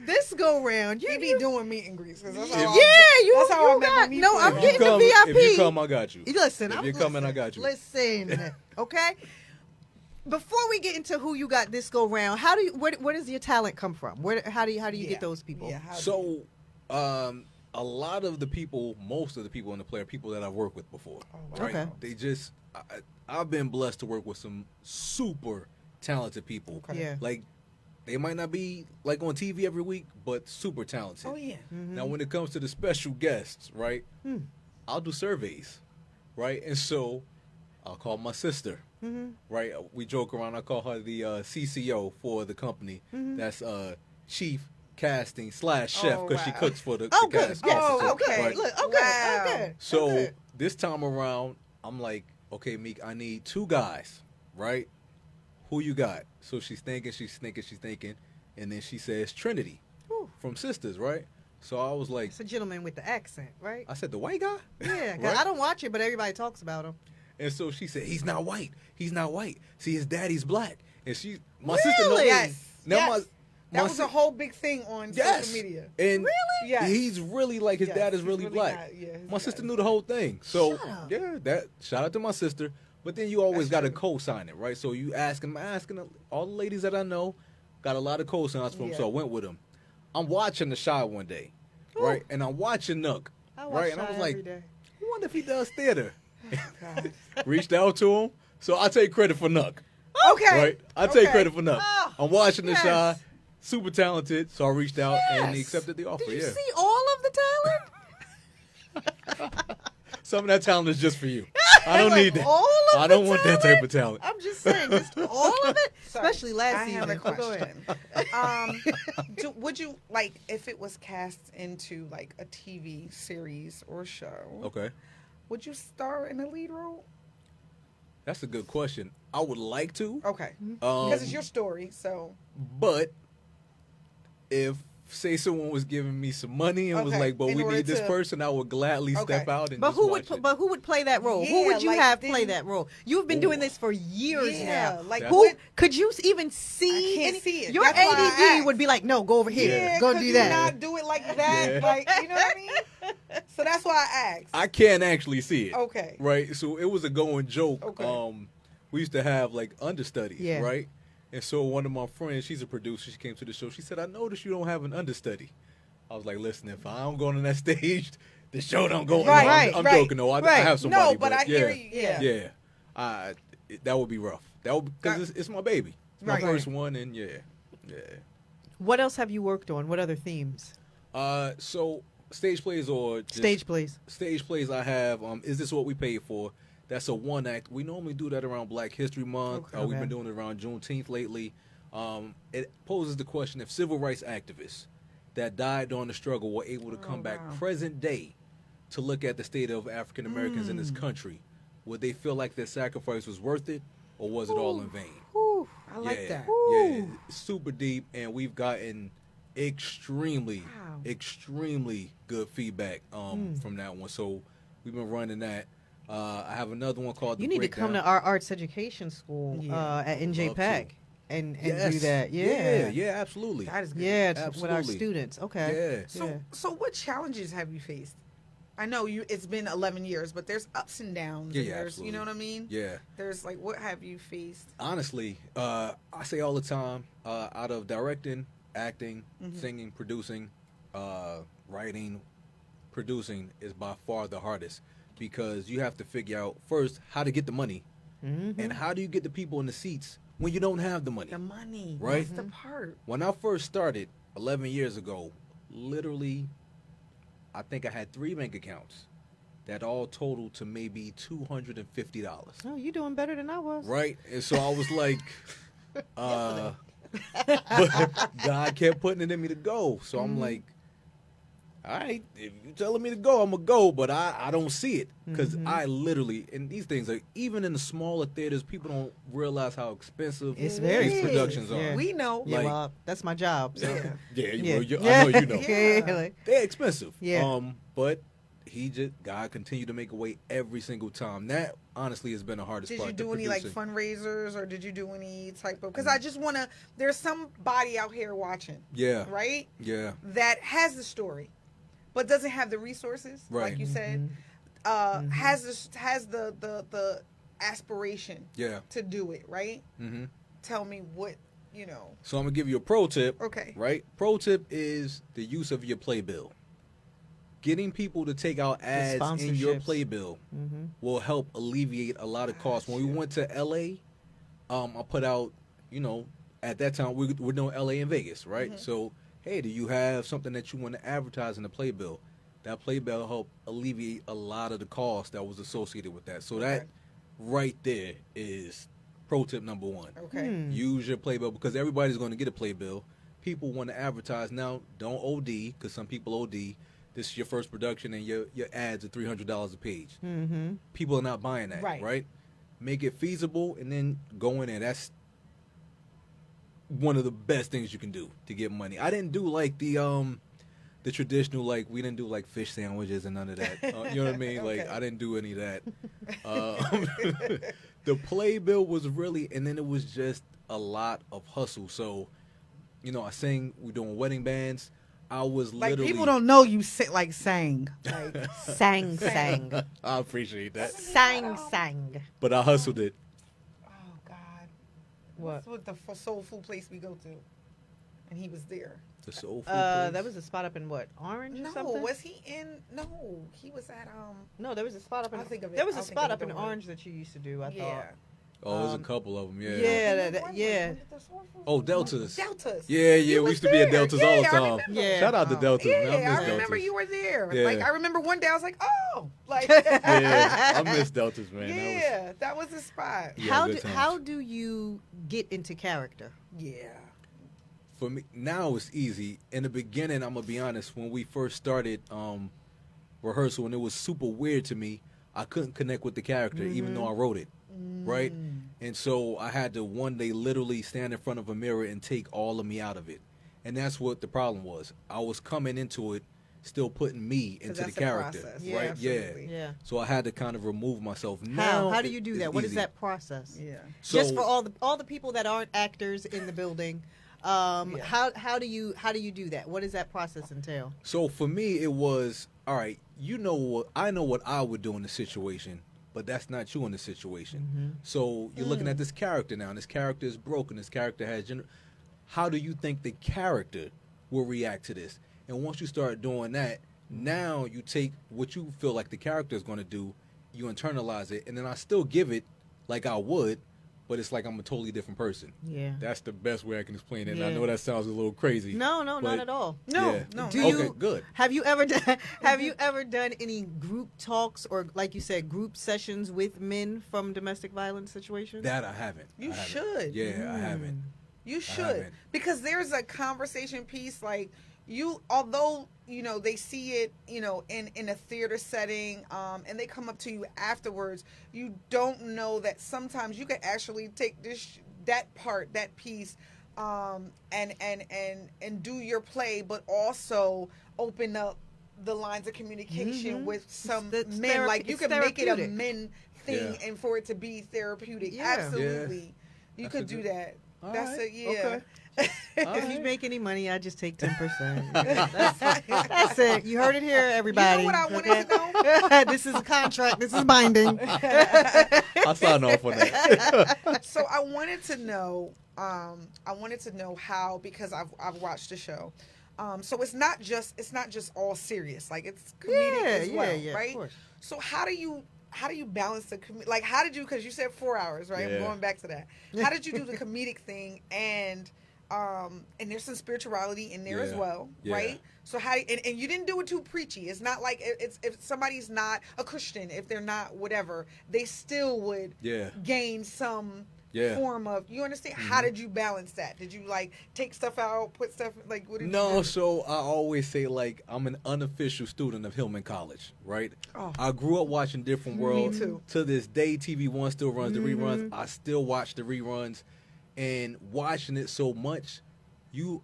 This go round. You be doing meet and greets. That's That's how you I met got. Monifa. No, I'm If getting you come, the VIP. If you come, I got you. Listen, If you're coming, I got you. Listen, okay. Before we get into who you got this go round, how do you? Where does your talent come from? How do you get those people? Yeah, So, a lot of the people, most of the people in the play are people that I've worked with before. Right? Okay. They just, I've been blessed to work with some super talented people. Okay. Yeah. Like, they might not be like on TV every week, but super talented. Oh yeah. Now, when it comes to the special guests, right? I'll do surveys, right? And so, I'll call my sister. Right, we joke around. I call her the CCO for the company. That's Chief Casting / Chef because she cooks for the Oh, good. cast. Yes. So, Okay. right. Look, okay. Wow. Okay. So Okay. this time around, I'm like, okay, Meek, I need 2 guys, right? Who you got? So she's thinking, and then she says Trinity from Sisters, right? So I was like, it's a gentleman with the accent, right? I said, the white guy? Yeah, 'cause right? I don't watch it, but everybody talks about him. And so she said, he's not white. He's not white. See, his daddy's black. And my Really? sister knows. Yes. Now yes. That was a whole big thing on social media. And really? Yes. he's really like, his dad is really black. My sister knew the whole thing. So, shout out to my sister. But then you always got to co-sign it, right? So you asking all the ladies that I know, got a lot of co-signs from, so I went with them. I'm watching The Shy one day, right? And I'm watching Nook, right? And I was like, I wonder if he does theater. Reached out to him. So I take credit for Nook. Okay. Right? I take credit for Nook. Oh, I'm watching The Shy, super talented, so I reached out and he accepted the offer. Did you see all of the talent? Some of that talent is just for you. I don't need that. All of I don't the want that talent? type of talent. I'm just saying, just all of it, especially last season. I have a Go ahead. question. Would you, like, if it was cast into, like, a TV series or show, would you star in a lead role? That's a good question. I would like to. Okay. Because it's your story, so. But if, say, someone was giving me some money and was like, but we need this person, I would gladly step out and but just who watch would it. but who would play that role? Who would you have play that role? You've been doing this for years now. Like, who could you even see? I can't see it. Your That's why I ADD would be like, no, go over here, Yeah, go do that. Not do it like that, like, you know what I mean? So that's why I asked. I can't actually see it. Okay. Right? So it was a going joke. Okay. We used to have, like, understudies, right? And so one of my friends, she's a producer, she came to the show. She said, I noticed you don't have an understudy. I was like, listen, if I don't go on that stage, the show don't go on. I'm joking, though. I have somebody. No, but I hear you. Yeah. That would be rough. Because it's my baby. It's my first one, and yeah. What else have you worked on? What other themes? So stage plays or just stage plays. Stage plays I have. Is This What We Paid For? That's a one act. We normally do that around Black History Month. We've been doing it around Juneteenth lately. It poses the question if civil rights activists that died during the struggle were able to come back present day to look at the state of African Americans in this country, would they feel like their sacrifice was worth it, or was it all in vain? I like that. Yeah, super deep, and we've gotten extremely good feedback from that one. So we've been running that. I have another one called The You need Breakdown. to come to our arts education school at NJPAC and do that. Yeah, absolutely. That is good. Yeah, absolutely. with our students. Okay. Yeah. So what challenges have you faced? I know it's been 11 years, but there's ups and downs. Yeah, and there's, absolutely. you know what I mean? Yeah. There's like, what have you faced? Honestly, I say all the time, out of directing, acting, singing, producing, writing, producing is by far the hardest, because you have to figure out first how to get the money, and how do you get the people in the seats when you don't have the money. The money, right? That's the part. When I first started 11 years ago, literally, I think I had 3 bank accounts that all totaled to maybe $250. Oh, you're doing better than I was. Right? And so I was like, but God kept putting it in me to go. So I'm like, all right, if you're telling me to go, I'm going to go, but I don't see it. Because I literally, and these things are, even in the smaller theaters, people don't realize how expensive these productions are. We know. Yeah, well, that's my job. So. I know you know. Yeah. They're expensive. Yeah. But God continued to make a way every single time. That honestly has been the hardest part. Did you do any like fundraisers, or did you do any type of? Because I just want to. There's somebody out here watching. Yeah. Right. Yeah. That has the story, but doesn't have the resources, like you said. Has the aspiration. Yeah. To do it, right. Tell me what you know. So I'm gonna give you a pro tip. Okay. Right. Pro tip is the use of your playbill. Getting people to take out ads in your playbill will help alleviate a lot of costs. When we went to LA, I put out, at that time we're doing LA and Vegas, right? So, hey, do you have something that you want to advertise in the playbill? That playbill helped alleviate a lot of the cost that was associated with that. So that right there is pro tip number 1. Okay. Use your playbill, because everybody's going to get a playbill. People want to advertise now. Don't OD, because some people OD. this is your first production and your ads are $300 a page. Mm-hmm. People are not buying that, right? Make it feasible and then go in there. That's one of the best things you can do to get money. I didn't do like the traditional, like we didn't do like fish sandwiches and none of that. You know what I mean? Like I didn't do any of that. The playbill was really, and then it was just a lot of hustle. So, you know, I sang. We're doing wedding bands. I was like literally people don't know you sang like sang. Sang. I appreciate that. Sang. But I hustled it. Oh God. What? What's the soul food place we go to? And he was there. The soul food place? That was a spot up in what? Orange or something? No, was he in? No, he was at No, there was a spot up in. I'll think of it. There was a I'll think spot of up it, in don't worry. Orange that you used to do. I thought. Oh, there's a couple of them, yeah. Yeah. Oh, Deltas. Deltas. Yeah, we used to be at Deltas all the time. Yeah. Shout out to Deltas, man. Yeah, I miss I remember Deltas. you were there. Yeah. Like I remember one day I was like, oh, like Yeah, I miss Deltas, man. Yeah, that was the spot. Yeah, How do you get into character? Yeah. For me, now it's easy. In the beginning, I'm going to be honest, when we first started rehearsal, and it was super weird to me, I couldn't connect with the character, even though I wrote it, right? And so I had to one day literally stand in front of a mirror and take all of me out of it. And that's what the problem was. I was coming into it, still putting me into the character, right? Yeah. So I had to kind of remove myself. How do you do that? What is that process? Yeah. So, just for all the people that aren't actors in the building, how do you do that? What does that process entail? So for me, it was, all right, I know what I would do in the situation, but that's not you in the situation. So you're looking at this character now, and this character is broken. This character has how do you think the character will react to this? And once you start doing that, now you take what you feel like the character is going to do, you internalize it, and then I still give it like I would, but it's like I'm a totally different person. Yeah. That's the best way I can explain it. And Yeah. I know that sounds a little crazy. No, not at all. No. Okay, good. Have you ever done any group talks or, like you said, group sessions with men from domestic violence situations? That I haven't. You I haven't. should. Yeah, I haven't. You I should. haven't. Because there's a conversation piece like although they see it in a theater setting and they come up to you afterwards, you don't know that sometimes you can actually take that piece and do your play, but also open up the lines of communication with some men. Like you can make it a men thing and for it to be therapeutic. Yeah. Absolutely. You could do that. That's right. Okay. If you make any money, I just take 10%. That's it. You heard it here, everybody. You know what I wanted to know? This is a contract. This is binding. I'll sign off on that. So I wanted to know how, because I've watched the show. So it's not just all serious. Like it's comedic as well, right? Of course. So how do you balance the like how did you, because you said 4 hours, right? Yeah. I'm going back to that. How did you do the comedic thing and there's some spirituality in there as well, right? So how and you didn't do it too preachy. It's not like it's if somebody's not a Christian, if they're not whatever, they still would gain some form of, you understand? How did you balance that? Did you like take stuff out, put stuff like what did you do? So I always say like I'm an unofficial student of Hillman College, right? Oh. I grew up watching Different World. Me too. To this day, TV One still runs the reruns. I still watch the reruns, and watching it so much,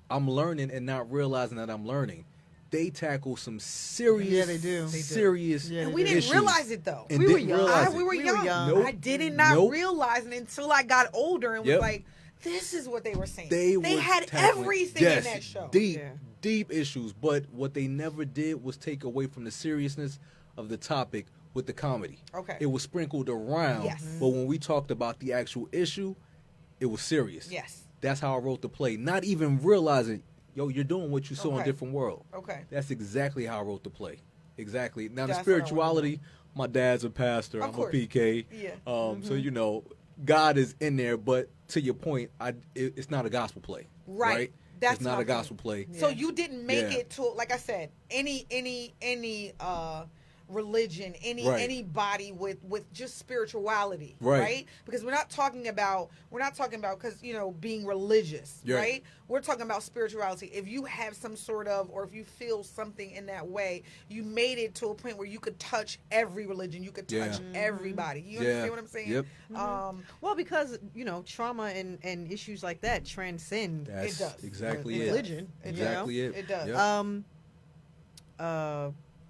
I'm learning and not realizing that I'm learning. They tackle some serious, serious and we didn't issues. realize it though. And We were didn't young. realize We were it. young. Nope. I did not Nope. realize it until I got older and was like, this is what they were saying. They had tackling- everything in that show. Deep issues. But what they never did was take away from the seriousness of the topic with the comedy. Okay. It was sprinkled around. Yes. But when we talked about the actual issue, it was serious. Yes. That's how I wrote the play. Not even realizing, you're doing what you saw in Different World. Okay. That's exactly how I wrote the play. Exactly. Now, That's the spirituality, my dad's a pastor. Of I'm course. a PK. Yeah. So, God is in there. But to your point, it's not a gospel play. Right? That's it's not my a gospel point. play. So you didn't make it to, like I said, any religion, anybody with just spirituality, right? Because we're not talking about because being religious, right? We're talking about spirituality. If you have some sort of, or if you feel something in that way, you made it to a point where you could touch every religion, you could touch everybody. You understand what I'm saying? Yep. Well, because trauma and issues like that transcend. That's it does. Exactly religion. Exactly it. It does. Yep.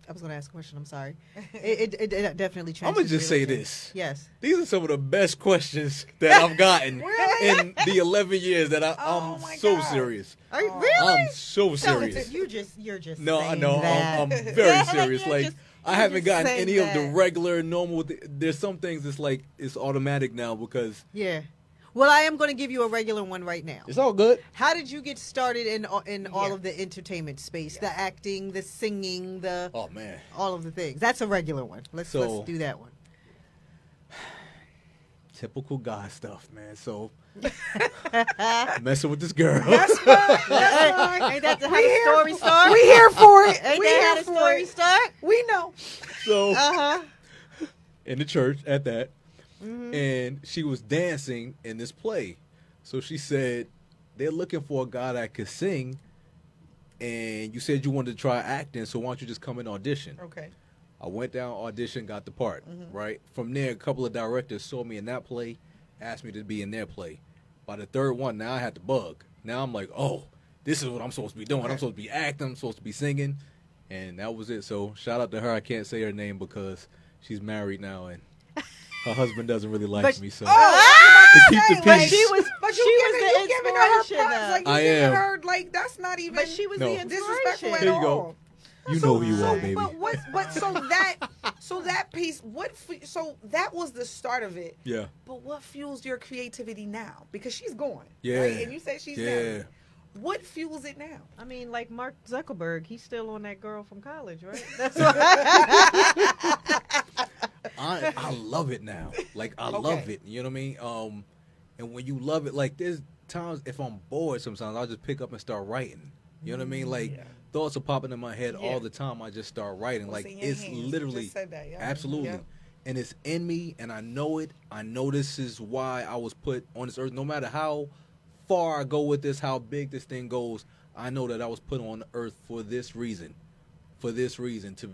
I was going to ask a question. I'm sorry. It definitely transcends. I'm gonna just say religion. this. Yes. These are some of the best questions that I've gotten in the 11 years that I'm so serious. Are you really? I'm so serious. You're just. No, I saying know. that. I'm very serious. Like I haven't gotten saying any of the that. regular, normal. There's some things that's like it's automatic now because. Yeah. Well, I am going to give you a regular one right now. It's all good. How did you get started in all of the entertainment space? The acting, the singing, all of the things. That's a regular one. Let's do that one. Typical guy stuff, man. So messing with this girl. That's fine. Ain't that how the story starts? We here for it. Ain't we that here how the story start? We know. So in the church at that. And she was dancing in this play. So she said, they're looking for a guy that could sing. And you said you wanted to try acting, so why don't you just come and audition? Okay. I went down, auditioned, got the part, right? From there, a couple of directors saw me in that play, asked me to be in their play. By the third one, now I had the bug. Now I'm like, oh, this is what I'm supposed to be doing. I'm supposed to be acting. I'm supposed to be singing. And that was it. So shout out to her. I can't say her name because she's married now, and her husband doesn't really like me, so to keep the peace. But you giving her props, like I am. her like that's not even. But she was the disrespectful inspiration. at There you all. go. You know who you are, baby. But so that piece, so that was the start of it. Yeah. But what fuels your creativity now? Because she's gone. Yeah. Right? And you say she's yeah. now. What fuels it now? I mean, like Mark Zuckerberg, he's still on that girl from college, right? That's why. I love it now. Like I love it. You know what I mean? And when you love it, like there's times if I'm bored, sometimes I'll just pick up and start writing. You know what I mean? Like thoughts are popping in my head all the time. I just start writing. Like it's literally just said that, absolutely. Yeah. And it's in me, and I know it. I know this is why I was put on this earth. No matter how far I go with this, how big this thing goes, I know that I was put on the earth for this reason. For this reason, to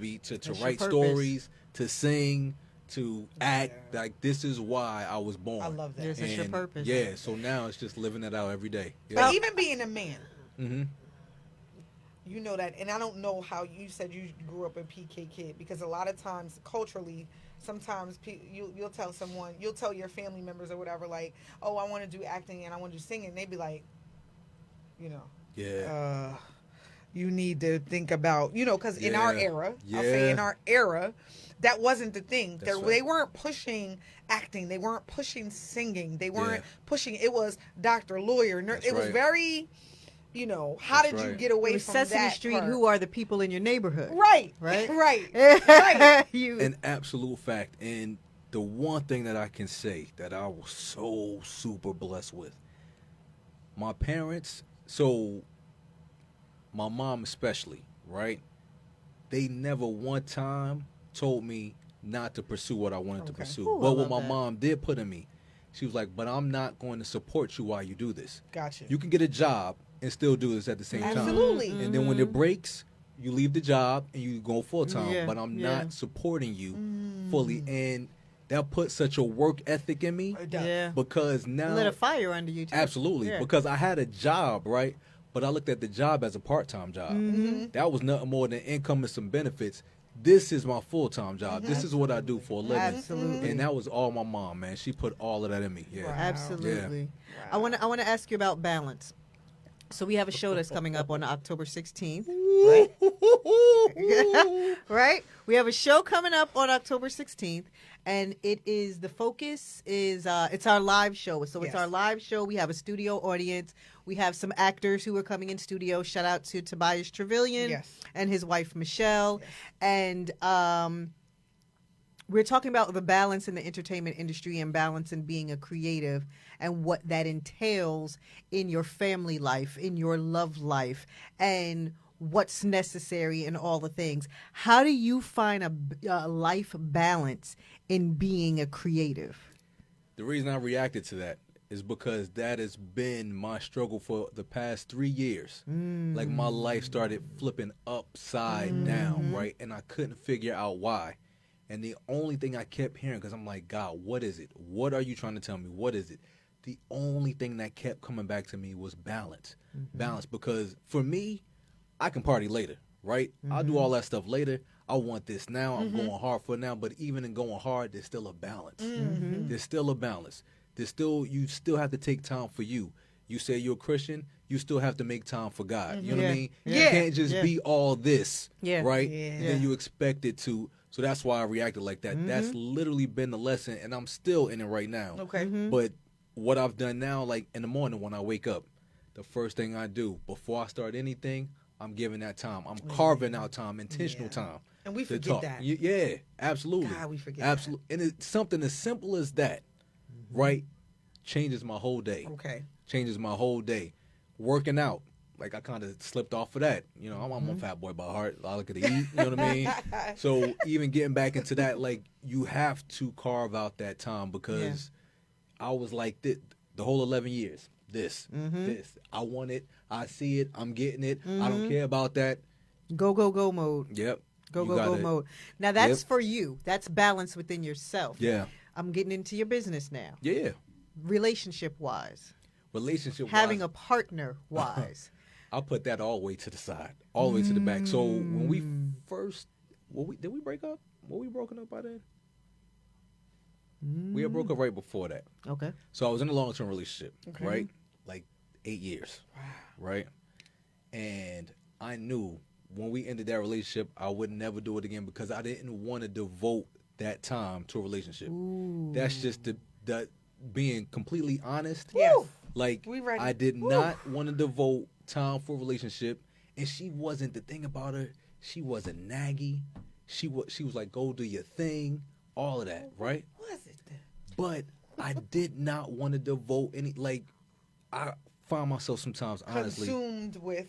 write stories, to sing, to act. Like this is why I was born. I love that. Yes, it's your purpose. Yeah, so now it's just living it out every day. Yeah. But even being a man, you know that, and I don't know how you said you grew up a PK kid, because a lot of times culturally, sometimes you'll tell someone, you'll tell your family members or whatever, like, oh, I want to do acting and I want to do singing, and they'd be like, you need to think about, because in our era, I'll say in our era, that wasn't the thing. They weren't pushing acting. They weren't pushing singing. They weren't pushing, it was doctor, lawyer, nurse. It was very, how did you get away from Sesame that Street, part? who are the people in your neighborhood? Right. An absolute fact. And the one thing that I can say that I was so super blessed with, my parents, so my mom especially, right? They never one time told me not to pursue what I wanted to pursue. Ooh, but what my mom did put in me, she was like, but I'm not going to support you while you do this. Gotcha. You can get a job and still do this at the same time. Absolutely. And then when it breaks, you leave the job and you go full time. But I'm not supporting you fully. And that put such a work ethic in me. Yeah. Because now lit a fire under you too. Absolutely. Yeah. Because I had a job, right? But I looked at the job as a part-time job. That was nothing more than income and some benefits. This is my full-time job. This is what I do for a living. Absolutely. And that was all my mom, man. She put all of that in me. Yeah. Wow. Absolutely. Yeah. Wow. I want to ask you about balance. So we have a show that's coming up on October 16th, right? Right? We have a show coming up on October 16th, and the focus is it's our live show. So it's our live show. We have a studio audience. We have some actors who are coming in studio. Shout out to Tobias Trevelyan and his wife Michelle. And we're talking about the balance in the entertainment industry and balance in being a creative and what that entails in your family life, in your love life, and what's necessary and all the things. How do you find a life balance in being a creative? The reason I reacted to that is because that has been my struggle for the past 3 years. Like my life started flipping upside down, right? And I couldn't figure out why. And the only thing I kept hearing, because I'm like, God, what is it? What are you trying to tell me? What is it? The only thing that kept coming back to me was balance. Balance, because for me, I can party later, right? I'll do all that stuff later. I want this now. I'm going hard for it now. But even in going hard, there's still a balance. There's still a balance. You still have to take time for you. You say you're a Christian, you still have to make time for God. You know what I mean? You can't just be all this, right? And then you expect it to. So that's why I reacted like that. That's literally been the lesson, and I'm still in it right now. Okay. But what I've done now, like in the morning when I wake up, the first thing I do before I start anything, I'm giving that time. I'm carving out time, intentional time. And we forget that. Yeah, absolutely. God, we forget absolutely. And it's something as simple as that, right? Changes my whole day. Okay. Changes my whole day. Working out. Like I kind of slipped off of that. You know, I'm a fat boy by heart. I like to eat. You know what I mean? So even getting back into that, like you have to carve out that time because I was like this the whole 11 years. This. I want it. I see it. I'm getting it. I don't care about that. Go mode. Yep. Go mode. Now that's for you. That's balance within yourself. Yeah. I'm getting into your business now. Yeah. Relationship wise. Having a partner wise. I'll put that all the way to the side, all the way to the back. So when we first, did we break up? Were we broken up by then? We had broke up right before that. Okay. So I was in a long-term relationship, right? Like 8 years, right? And I knew when we ended that relationship, I would never do it again because I didn't want to devote that time to a relationship. That's just the being completely honest. Yes. Like I did not want to devote time for a relationship, and she wasn't. The thing about her, she wasn't naggy. She was like, go do your thing, all of that, right? Was it then? But I did not want to devote any. Like I find myself sometimes honestly consumed with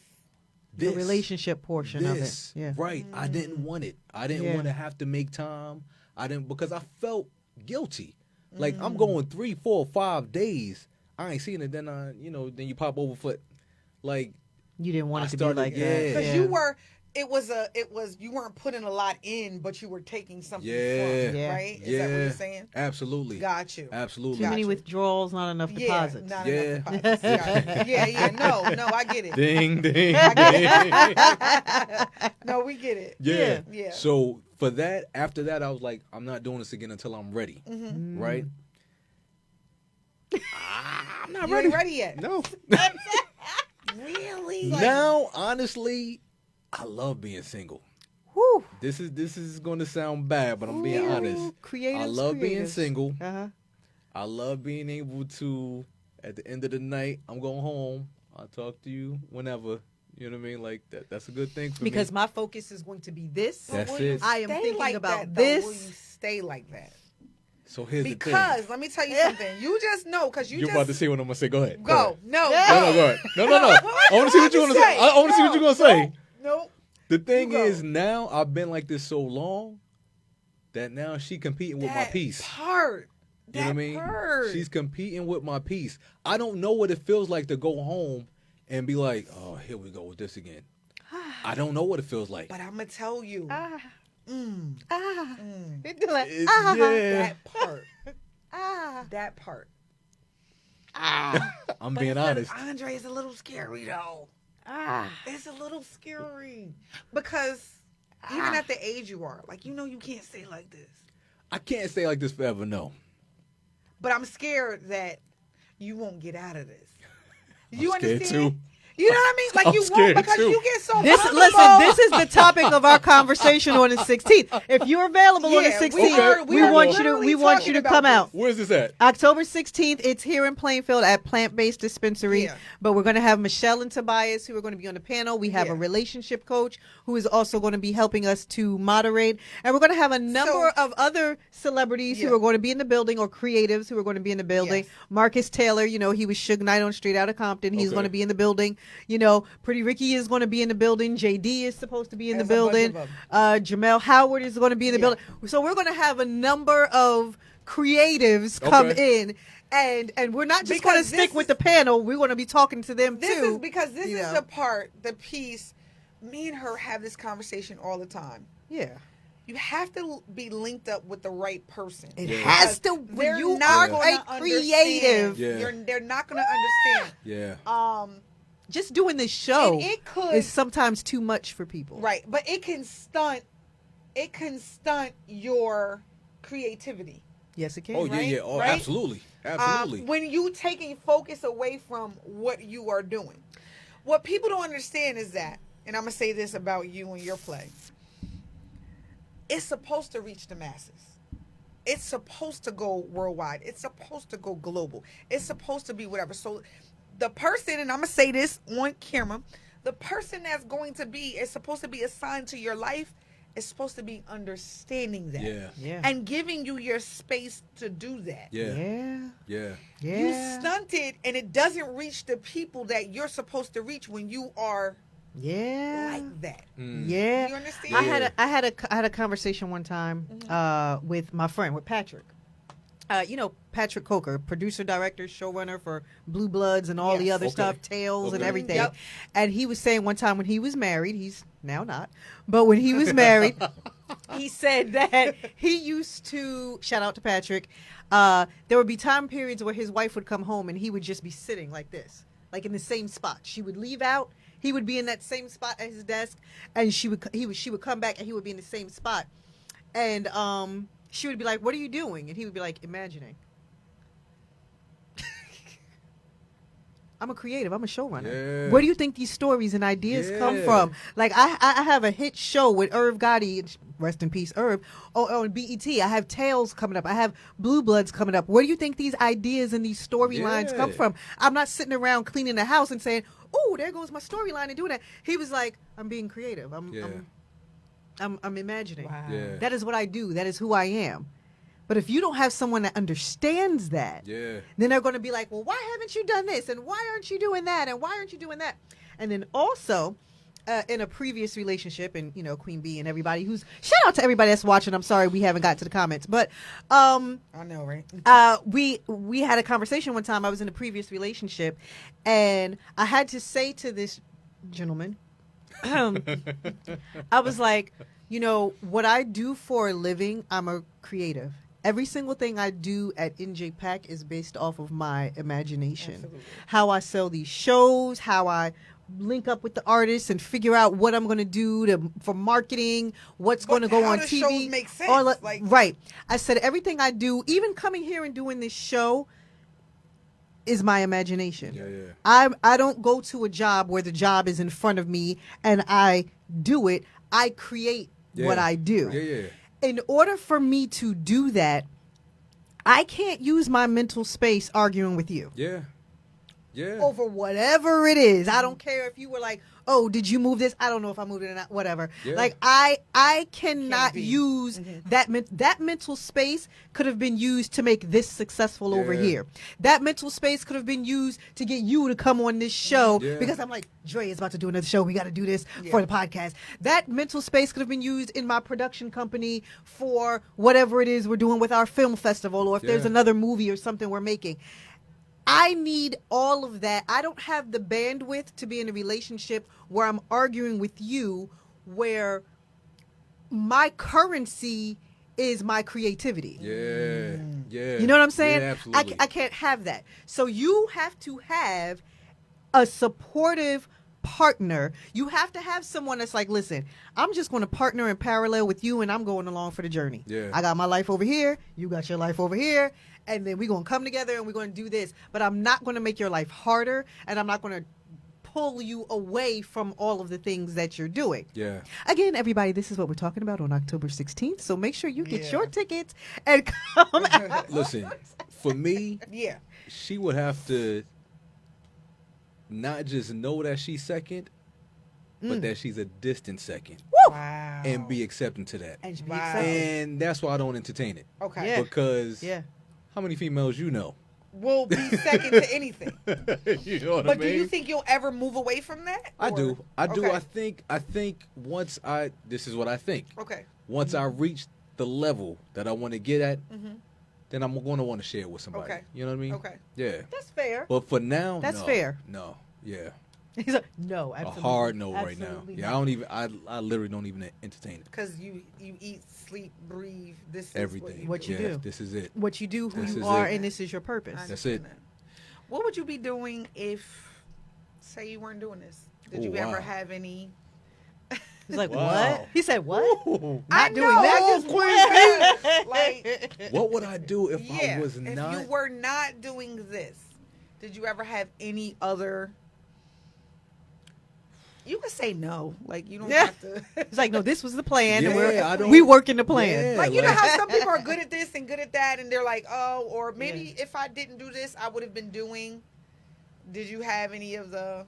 the relationship portion of it. Yeah, right. I didn't want it. I didn't want to have to make time. I didn't because I felt guilty. Like I'm going 3, 4, 5 days. I ain't seen it. Then then you pop over foot. Like you didn't want it to be like that because you were. It was you weren't putting a lot in, but you were taking something from it, right? Is that what you're saying? Absolutely. Got you. Absolutely. Too many withdrawals, not enough deposits. Not enough deposits. Yeah. No, I get it. Ding, ding, ding. No, we get it. Yeah. So for that, after that, I was like, I'm not doing this again until I'm ready. Right? I'm not ready. Ain't ready yet. No. Really? Now, honestly, I love being single. Whew. This is going to sound bad, but I'm being honest. I love being single. I love being able to, at the end of the night, I'm going home. I'll talk to you whenever. You know what I mean? Like that's a good thing for me. Because my focus is going to be this. That's it. I am thinking like about that, this. Will you stay like that? So here's the thing. Because let me tell you something. You just know because you're about to say what I'm gonna say. Go ahead. Go. No. Go ahead. No. I want to see what you're gonna say. I want to see what you're gonna say. No. The thing is, now I've been like this so long that now she competing with my peace. You know what I mean? She's competing with my peace. I don't know what it feels like to go home and be like, oh, here we go with this again. I don't know what it feels like. But I'm gonna tell you. Yeah. That part. That part. I'm being honest. Andre is a little scary though. It's a little scary because even at the age you are, like you can't stay like this. I can't stay like this forever, no. But I'm scared that you won't get out of this. You understand? Too. You know what I mean? Like you won't because you get so Listen, this is the topic of our conversation on the 16th. If you're available on the 16th, we want you to come out. Where's this at? October 16th. It's here in Plainfield at Plant Based Dispensary. Yeah. But we're going to have Michelle and Tobias who are going to be on the panel. We have a relationship coach who is also going to be helping us to moderate. And we're going to have a number of other celebrities who are going to be in the building or creatives who are going to be in the building. Yes. Marcus Taylor, he was Suge Knight on Straight Outta Compton. He's going to be in the building. You know, Pretty Ricky is going to be in the building. JD is supposed to be in the building. Jamel Howard is going to be in the building. So we're going to have a number of creatives come in. And we're not just going to stick with the panel. We're going to be talking to them too. This is the piece. Me and her have this conversation all the time. Yeah. You have to be linked up with the right person. It has to. They're you not are a creative. They're not going to understand. Yeah. Just doing this show is sometimes too much for people. Right, but it can stunt. It can stunt your creativity. Yes, it can. Oh, yeah. Oh, right? Absolutely. Absolutely. When you taking focus away from what you are doing. What people don't understand is that, and I'm going to say this about you and your play, it's supposed to reach the masses. It's supposed to go worldwide. It's supposed to go global. It's supposed to be whatever. So the person, and I'm going to say this on camera, the person that's going to be, is supposed to be assigned to your life, is supposed to be understanding that. Yeah. And giving you your space to do that. Yeah. You stunt it, and it doesn't reach the people that you're supposed to reach when you are like that. Yeah. You understand? I had a conversation one time with my friend, with Patrick. You know, Patrick Coker, producer, director, showrunner for Blue Bloods and all the other stuff, Tales and everything. Yep. And he was saying one time when he was married, he's now not, but when he was married, he said that he used to, shout out to Patrick, there would be time periods where his wife would come home and he would just be sitting like this, like in the same spot. She would leave out, he would be in that same spot at his desk, and she would come back and he would be in the same spot. And she would be like, "What are you doing?" And he would be like, "Imagining." I'm a creative. I'm a showrunner. Yeah. Where do you think these stories and ideas come from? Like, I have a hit show with Irv Gotti, rest in peace, Irv, on BET. I have Tales coming up. I have Blue Bloods coming up. Where do you think these ideas and these storylines come from? I'm not sitting around cleaning the house and saying, "Oh, there goes my storyline," and doing that. He was like, "I'm being creative. I'm imagining." Wow. Yeah. That is what I do. That is who I am. But if you don't have someone that understands that, then they're going to be like, "Well, why haven't you done this? And why aren't you doing that? And why aren't you doing that?" And then also, in a previous relationship, and, you know, Queen Bee and everybody who's, shout out to everybody that's watching. I'm sorry we haven't got to the comments. But I know, right? We had a conversation one time. I was in a previous relationship, and I had to say to this gentleman, I was like, you know, what I do for a living, I'm a creative. Every single thing I do at NJ Pack is based off of my imagination. Absolutely. How I sell these shows, how I link up with the artists and figure out what I'm going to do for marketing, what's going to go on TV. Shows make sense. Right. I said everything I do, even coming here and doing this show, is my imagination. I don't go to a job where the job is in front of me and I do it. I create what I do. In order for me to do that, I can't use my mental space arguing with you. Over whatever it is. I don't care if you were like, "Oh, did you move this?" I don't know if I moved it or not, whatever. Like, I cannot use that mental space could have been used to make this successful over here. That mental space could have been used to get you to come on this show because I'm like, Dre is about to do another show. We got to do this for the podcast. That mental space could have been used in my production company for whatever it is we're doing with our film festival, or if there's another movie or something we're making. I need all of that. I don't have the bandwidth to be in a relationship where I'm arguing with you, where my currency is my creativity. You know what I'm saying? Absolutely. I can't have that. So you have to have a supportive partner. You have to have someone that's like, "Listen, I'm just going to partner in parallel with you, and I'm going along for the journey. I got my life over here. You got your life over here. And then we're going to come together and we're going to do this. But I'm not going to make your life harder, and I'm not going to pull you away from all of the things that you're doing." Again, everybody, this is what we're talking about on October 16th. So make sure you get your tickets and come out. Listen, for me, she would have to not just know that she's second, but that she's a distant second. Wow. And be accepting to that. And, and that's why I don't entertain it. Okay. Because how many females you know will be second to anything. You know what I But mean? do you think you'll ever move away from that? I or- do. Okay. I think once this is what I think. Okay. Once I reach the level that I want to get at, Mhm. then I'm going to want to share it with somebody. Okay. You know what I mean? Okay. Yeah. That's fair. But for now, That's no. fair. No. Yeah. He's like, no, absolutely. A hard no right now. Absolutely Yeah, not. I don't even. I literally don't even entertain it. Because you eat, sleep, breathe. This is Everything. What you Yeah, do. This is it. What you do, who This you is are, it. and this is your purpose. That's it. What would you be doing if, say, you weren't doing this? Did you ever have any? He's like, Wow. what? He said, what? I Not doing know, that. I just wondered, like, What would I do if yeah, I was if not? you were not doing this, did you ever have any other? You can say no, like you don't Yeah. have to. It's like, no, this was the plan, and Yeah, I don't- we working the plan. Yeah, Like you know how some people are good at this and good at that, and they're like, oh, or maybe if I didn't do this, I would have been doing. Did you have any of the?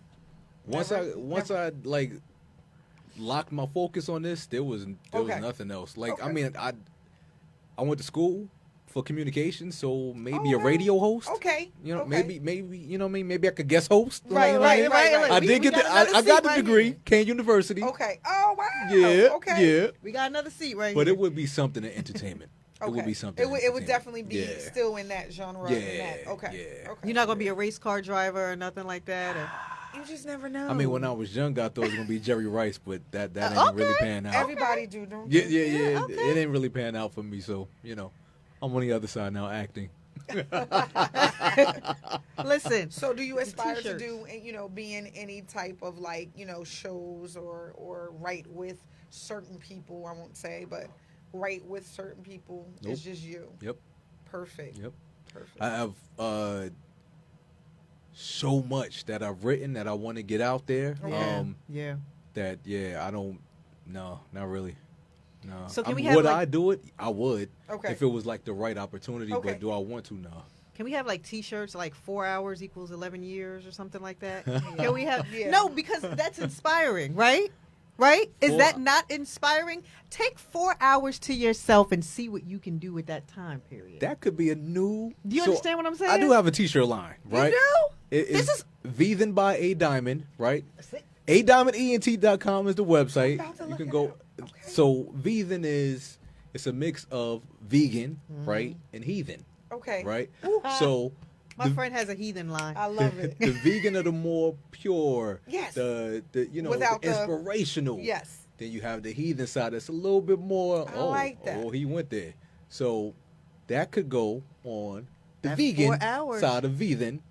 Once I like locked my focus on this, there was Okay. nothing else. Like I Okay. mean, I went to school for communication, so maybe Oh, a radio host. Okay. You know, okay. maybe you know what I mean. Maybe I could guest host. Right. I We did get got the. another I got seat the right degree, here. Kane University. Okay. Oh wow. Yeah. Okay. Yeah. We got another seat right But here. it would be something in entertainment. Okay. It would be something. It would entertainment. definitely be Yeah. still in that genre. Yeah. In that. Okay. Yeah. Okay. You're not going to be a race car driver or nothing like that? Or? You just never know. I mean, when I was young, I thought it was gonna be Jerry Rice, but that ain't Okay. really pan out. everybody do, don't Yeah, they? yeah. okay. It ain't really pan out for me, so you know, I'm on the other side now, acting. Listen. So do you aspire to T-shirts. do, be in any type of like, shows or write with certain people? I won't say, but write with certain people. Nope. It's just you. Yep. Perfect. Yep. Perfect. I have so much that I've written that I want to get out there. Yeah. Yeah. That I don't. No, not really. No. So can we have, would like- I do it? I would. Okay. If it was like the right opportunity, Okay. but do I want to? No. Can we have like T-shirts like 4 hours equals 11 years or something like that? Can we have? Yeah. No, because that's inspiring, right? Right? Is Four- that not inspiring? Take 4 hours to yourself and see what you can do with that time period. That could be a new. Do you understand what I'm saying? I do have a T-shirt line, right? You do? This is Vegan by A Diamond, right? That's it. ADiamondENT.com is the website. about to You look can it go. up. Okay. So vegan it's a mix of vegan, right, and heathen, Okay. right? So My friend has a heathen line. I love it. the vegan are the more pure. Yes. The Without the the- inspirational. Yes. Then you have the heathen side that's a little bit more. I like that. Oh, he went there. So that could go on the At vegan 4 hours. side of vegan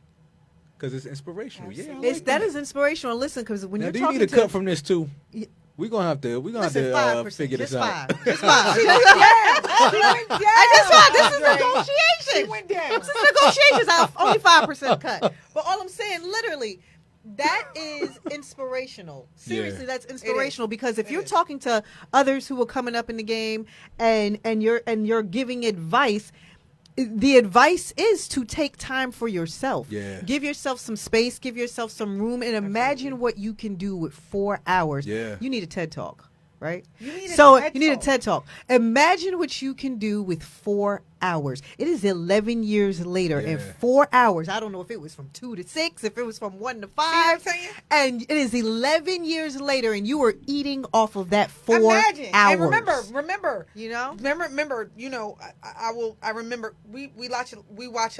because it's inspirational. Yeah, I Absolutely. It's that is inspirational. Listen, because when now, you're do you talking need a to cut from this too? Yeah. We're gonna have to. listen, 5%, figure just this out. 5, just 5. She went down. I just this is Right. negotiation. She went down. This is negotiations. I have only 5% cut. But all I'm saying, literally, that is inspirational. Seriously, Yeah. that's inspirational because if It you're is. talking to others who are coming up in the game and you're giving advice, the advice is to take time for yourself. Yeah. Give yourself some space, give yourself some room, and imagine what you can do with 4 hours. Yeah. You need a TED Talk, right? You need a So TED you need a Talk. TED Talk. Imagine what you can do with 4 hours. It is 11 years later and Yeah. 4 hours. I don't know if it was from 2 to 6, if it was from 1 to 5. See what I'm saying? And it is 11 years later, and you are eating off of that 4 Imagine. hours. And remember, You know? remember, I remember we watch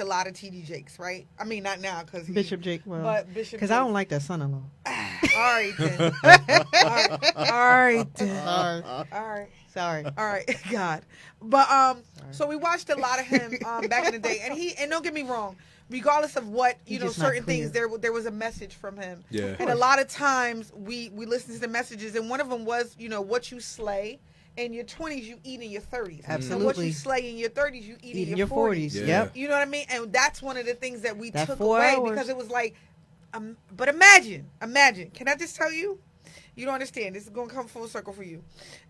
a lot of TD Jakes, right? I mean, not now because Bishop Jake. Well, but Bishop because I don't like that son-in-law. All right then. All right then. Sorry. All right. Sorry. All right, God. But so we watched a lot of him back in the day, and don't get me wrong, regardless of what He's just not certain things, clear. there was a message from him. Yeah. And a lot of times we listen to the messages, and one of them was, what you slay in your 20s, you eat in your 30s. And what Absolutely. you slay in your 30s, you eat in your 40s. Yeah. Yep. You know what I mean? And that's one of the things that we That took 4 away hours. because it was like, but imagine, can I just tell you? You don't understand. This is going to come full circle for you.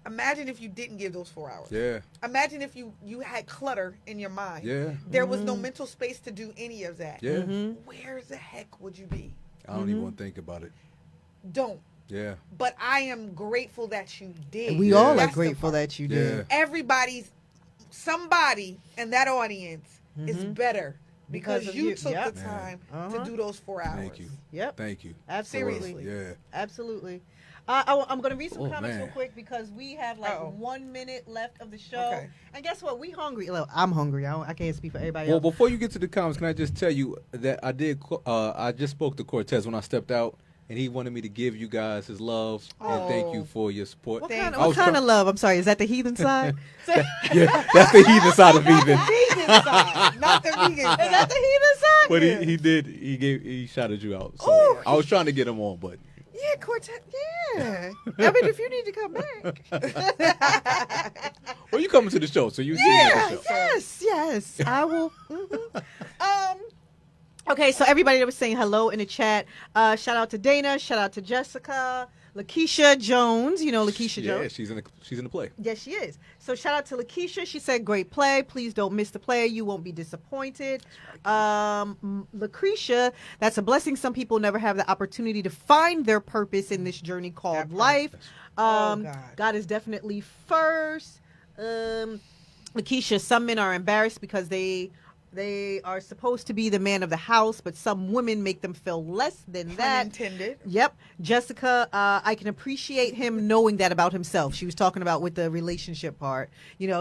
Imagine if you didn't give those 4 hours. Yeah. Imagine if you had clutter in your mind. Yeah. There was no mental space to do any of that. Yeah. Where the heck would you be? I don't even want to think about it. Don't. Yeah. But I am grateful that you did. We all are That's the grateful part. that you did. Yeah. Somebody in that audience is better because you took the time to do those 4 hours. Thank you. Yep. Thank you. Absolutely. Seriously. Yeah. Absolutely. I'm going to read some comments man. real quick because we have like 1 minute left of the show. Okay. And guess what? We hungry. Look, I'm hungry. I can't speak for everybody Well, else. before you get to the comments, can I just tell you that I just spoke to Cortez when I stepped out, and he wanted me to give you guys his love and thank you for your support. What kind of love? I'm sorry. Is that the heathen side? Yeah, that's the heathen side of heathen. Vegan side, not the vegan side. Is that the heathen side? But he shouted you out. So I was trying to get him on, but. Yeah, Quartet. Yeah. I mean, if you need to come back. Well, you coming to the show, so you see me at the show. Yes. I will. Okay, so everybody that was saying hello in the chat, shout out to Dana, shout out to Jessica, Lakeisha Jones. You know Lakeisha Jones? Yeah, she's in the play. Yes, she is. So shout out to Lakeisha. She said, great play. Please don't miss the play. You won't be disappointed. Lucretia, that's a blessing. Some people never have the opportunity to find their purpose in this journey called life. God is definitely first. Lakeisha, some men are embarrassed because they are supposed to be the man of the house, but some women make them feel less than that. Intended. Yep. Jessica, I can appreciate him knowing that about himself. She was talking about with the relationship part.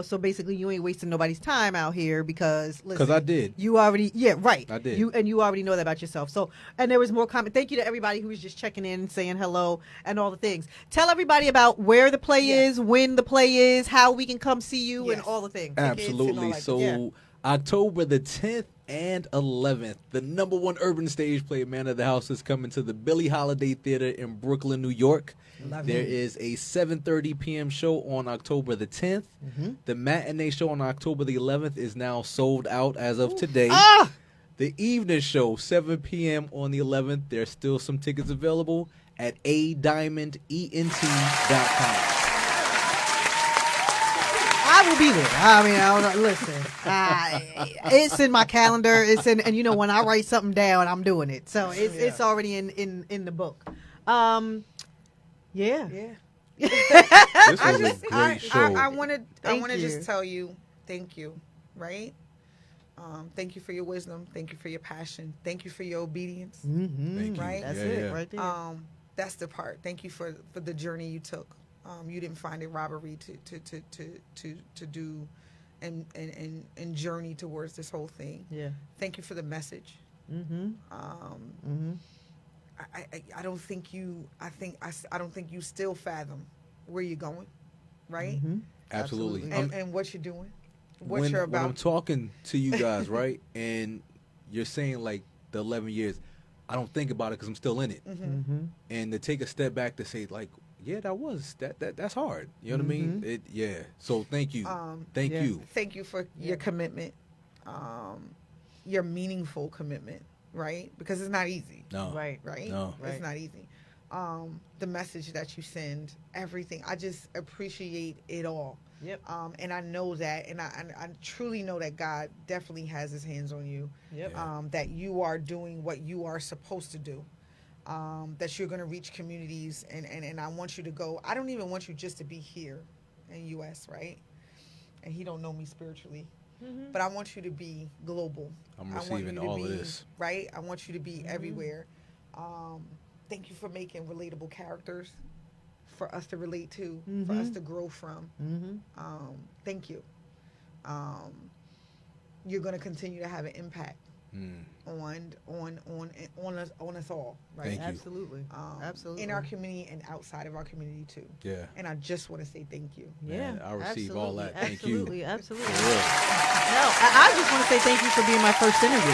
So basically you ain't wasting nobody's time out here because I did. You already, right. I did. You already know that about yourself. So, and there was more comment. Thank you to everybody who was just checking in and saying hello and all the things. Tell everybody about where the play is, when the play is, how we can come see you and all the things. Absolutely. So October the 10th and 11th, the #1 urban stage play, Man of the House, is coming to the Billie Holiday Theater in Brooklyn, New York. There is a 7:30 p.m. show on October the 10th. The matinee show on October the 11th is now sold out as of today. The evening show, 7 p.m. on the 11th, there's still some tickets available at adiamondent.com. I will be there. I mean, listen. It's in my calendar. It's in, and when I write something down, I'm doing it. So it's already in the book. Yeah. This was a great show. I want to just tell you, thank you, right? Thank you for your wisdom. Thank you for your passion. Thank you for your obedience. Thank you. Right? That's it right there. That's the part. Thank you for the journey you took. You didn't find it robbery to do and journey towards this whole thing. Yeah. Thank you for the message. I don't think you. I don't think you still fathom where you're going, right? Absolutely. And what you're doing, what you're about. When I'm talking to you guys, right, and you're saying like the 11 years, I don't think about it because I'm still in it, and to take a step back to say like. Yeah, that's hard. You know what I mean? So thank you. Thank you. Thank you for your commitment, your meaningful commitment, right? Because it's not easy. No. Right? No. It's not easy. The message that you send, everything. I just appreciate it all. Yep. And I know that, and I truly know that God definitely has his hands on you. Yep. That you are doing what you are supposed to do. That you're going to reach communities, and I want you to go. I don't even want you just to be here in U.S., right? And he don't know me spiritually, but I want you to be global. I'm receiving all of this. Right? I want you to be everywhere. Thank you for making relatable characters for us to relate to, for us to grow from. Thank you. You're going to continue to have an impact. On us all, right? Thank you. Absolutely. Absolutely. In our community and outside of our community too. Yeah. And I just want to say thank you. Man, I receive all that. Thank absolutely, you. Absolutely. Absolutely. No, I just want to say thank you for being my first interview.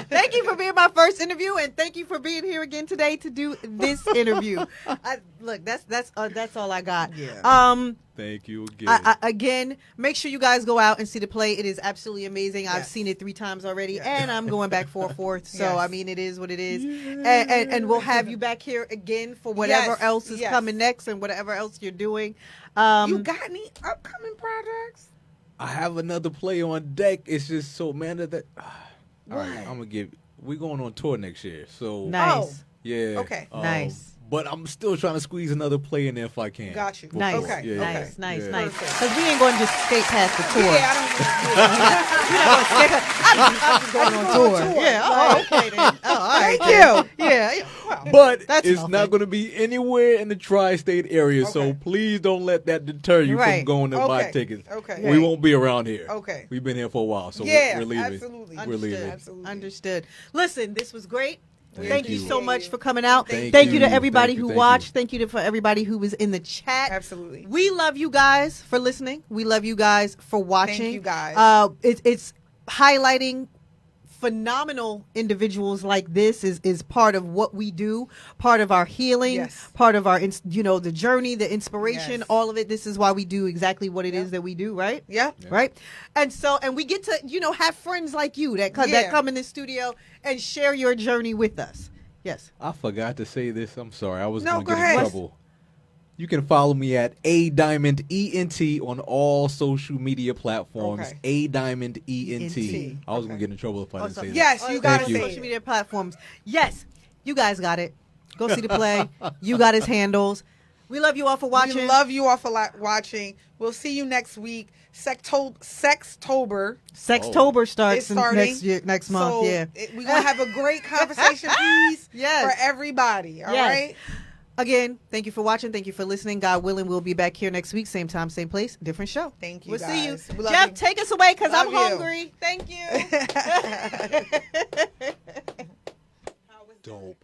Thank you for being my first interview, and thank you for being here again today to do this interview. Look, that's all I got. Yeah. Thank you again. Again, make sure you guys go out and see the play. It is absolutely amazing. I've seen it 3 times already, and I'm going back for a 4th. So, I mean, it is what it is. And we'll have you back here again for whatever else is coming next and whatever else you're doing. You got any upcoming projects? I have another play on deck. It's just so, man, that... All right, I'm going to we're going on tour next year. So nice. Yeah. Okay. Nice. But I'm still trying to squeeze another play in there if I can. Got you. Nice. Okay. Yeah, Nice. yeah. Because we ain't going to just skate past the tour. Yeah, I'm just going on tour. Yeah. Oh, okay then. Oh, all right. Thank you. Yeah. Wow. But That's it's nothing. not going to be anywhere in the tri-state area, so Okay. please don't let that deter you Right. from going to buy Okay. tickets. Okay. We won't be around here. Okay. We've been here for a while, so Yeah, we're leaving. absolutely. We're leaving. Absolutely. Understood. Listen, this was great. Thank you you. so much for coming out. Thank Thank you to you. everybody Thank you. who Thank watched. you. Thank you for everybody who was in the chat. Absolutely. We love you guys for listening. We love you guys for watching. Thank you guys. It's highlighting phenomenal individuals like this is part of what we do, part of our healing, Yes. part of our the journey, the inspiration, Yes. all of it. This is why we do exactly what it is that we do, right? Yeah. Right. And we get to have friends like you that come in the studio and share your journey with us. Yes. I forgot to say this. I'm sorry. I was No, going to go get in ahead. trouble. You can follow me at ADiamondENT on all social media platforms. Okay. ADiamondENT. I was going to get in trouble if I didn't say that. Yes, you gotta Thank you. say Social media platforms. Yes, you guys got it. Go see the play. You got his handles. We love you all for watching. We love you all for watching. We'll see you next week. Sextober starts is starting next month. So yeah, we're gonna have a great conversation piece Yes. for everybody. All right. Yes. Again, thank you for watching. Thank you for listening. God willing, we'll be back here next week, same time, same place, different show. Thank you. We'll see you. guys. We love Jeff, you. take us away because I'm Love you. hungry. Thank you. Dope.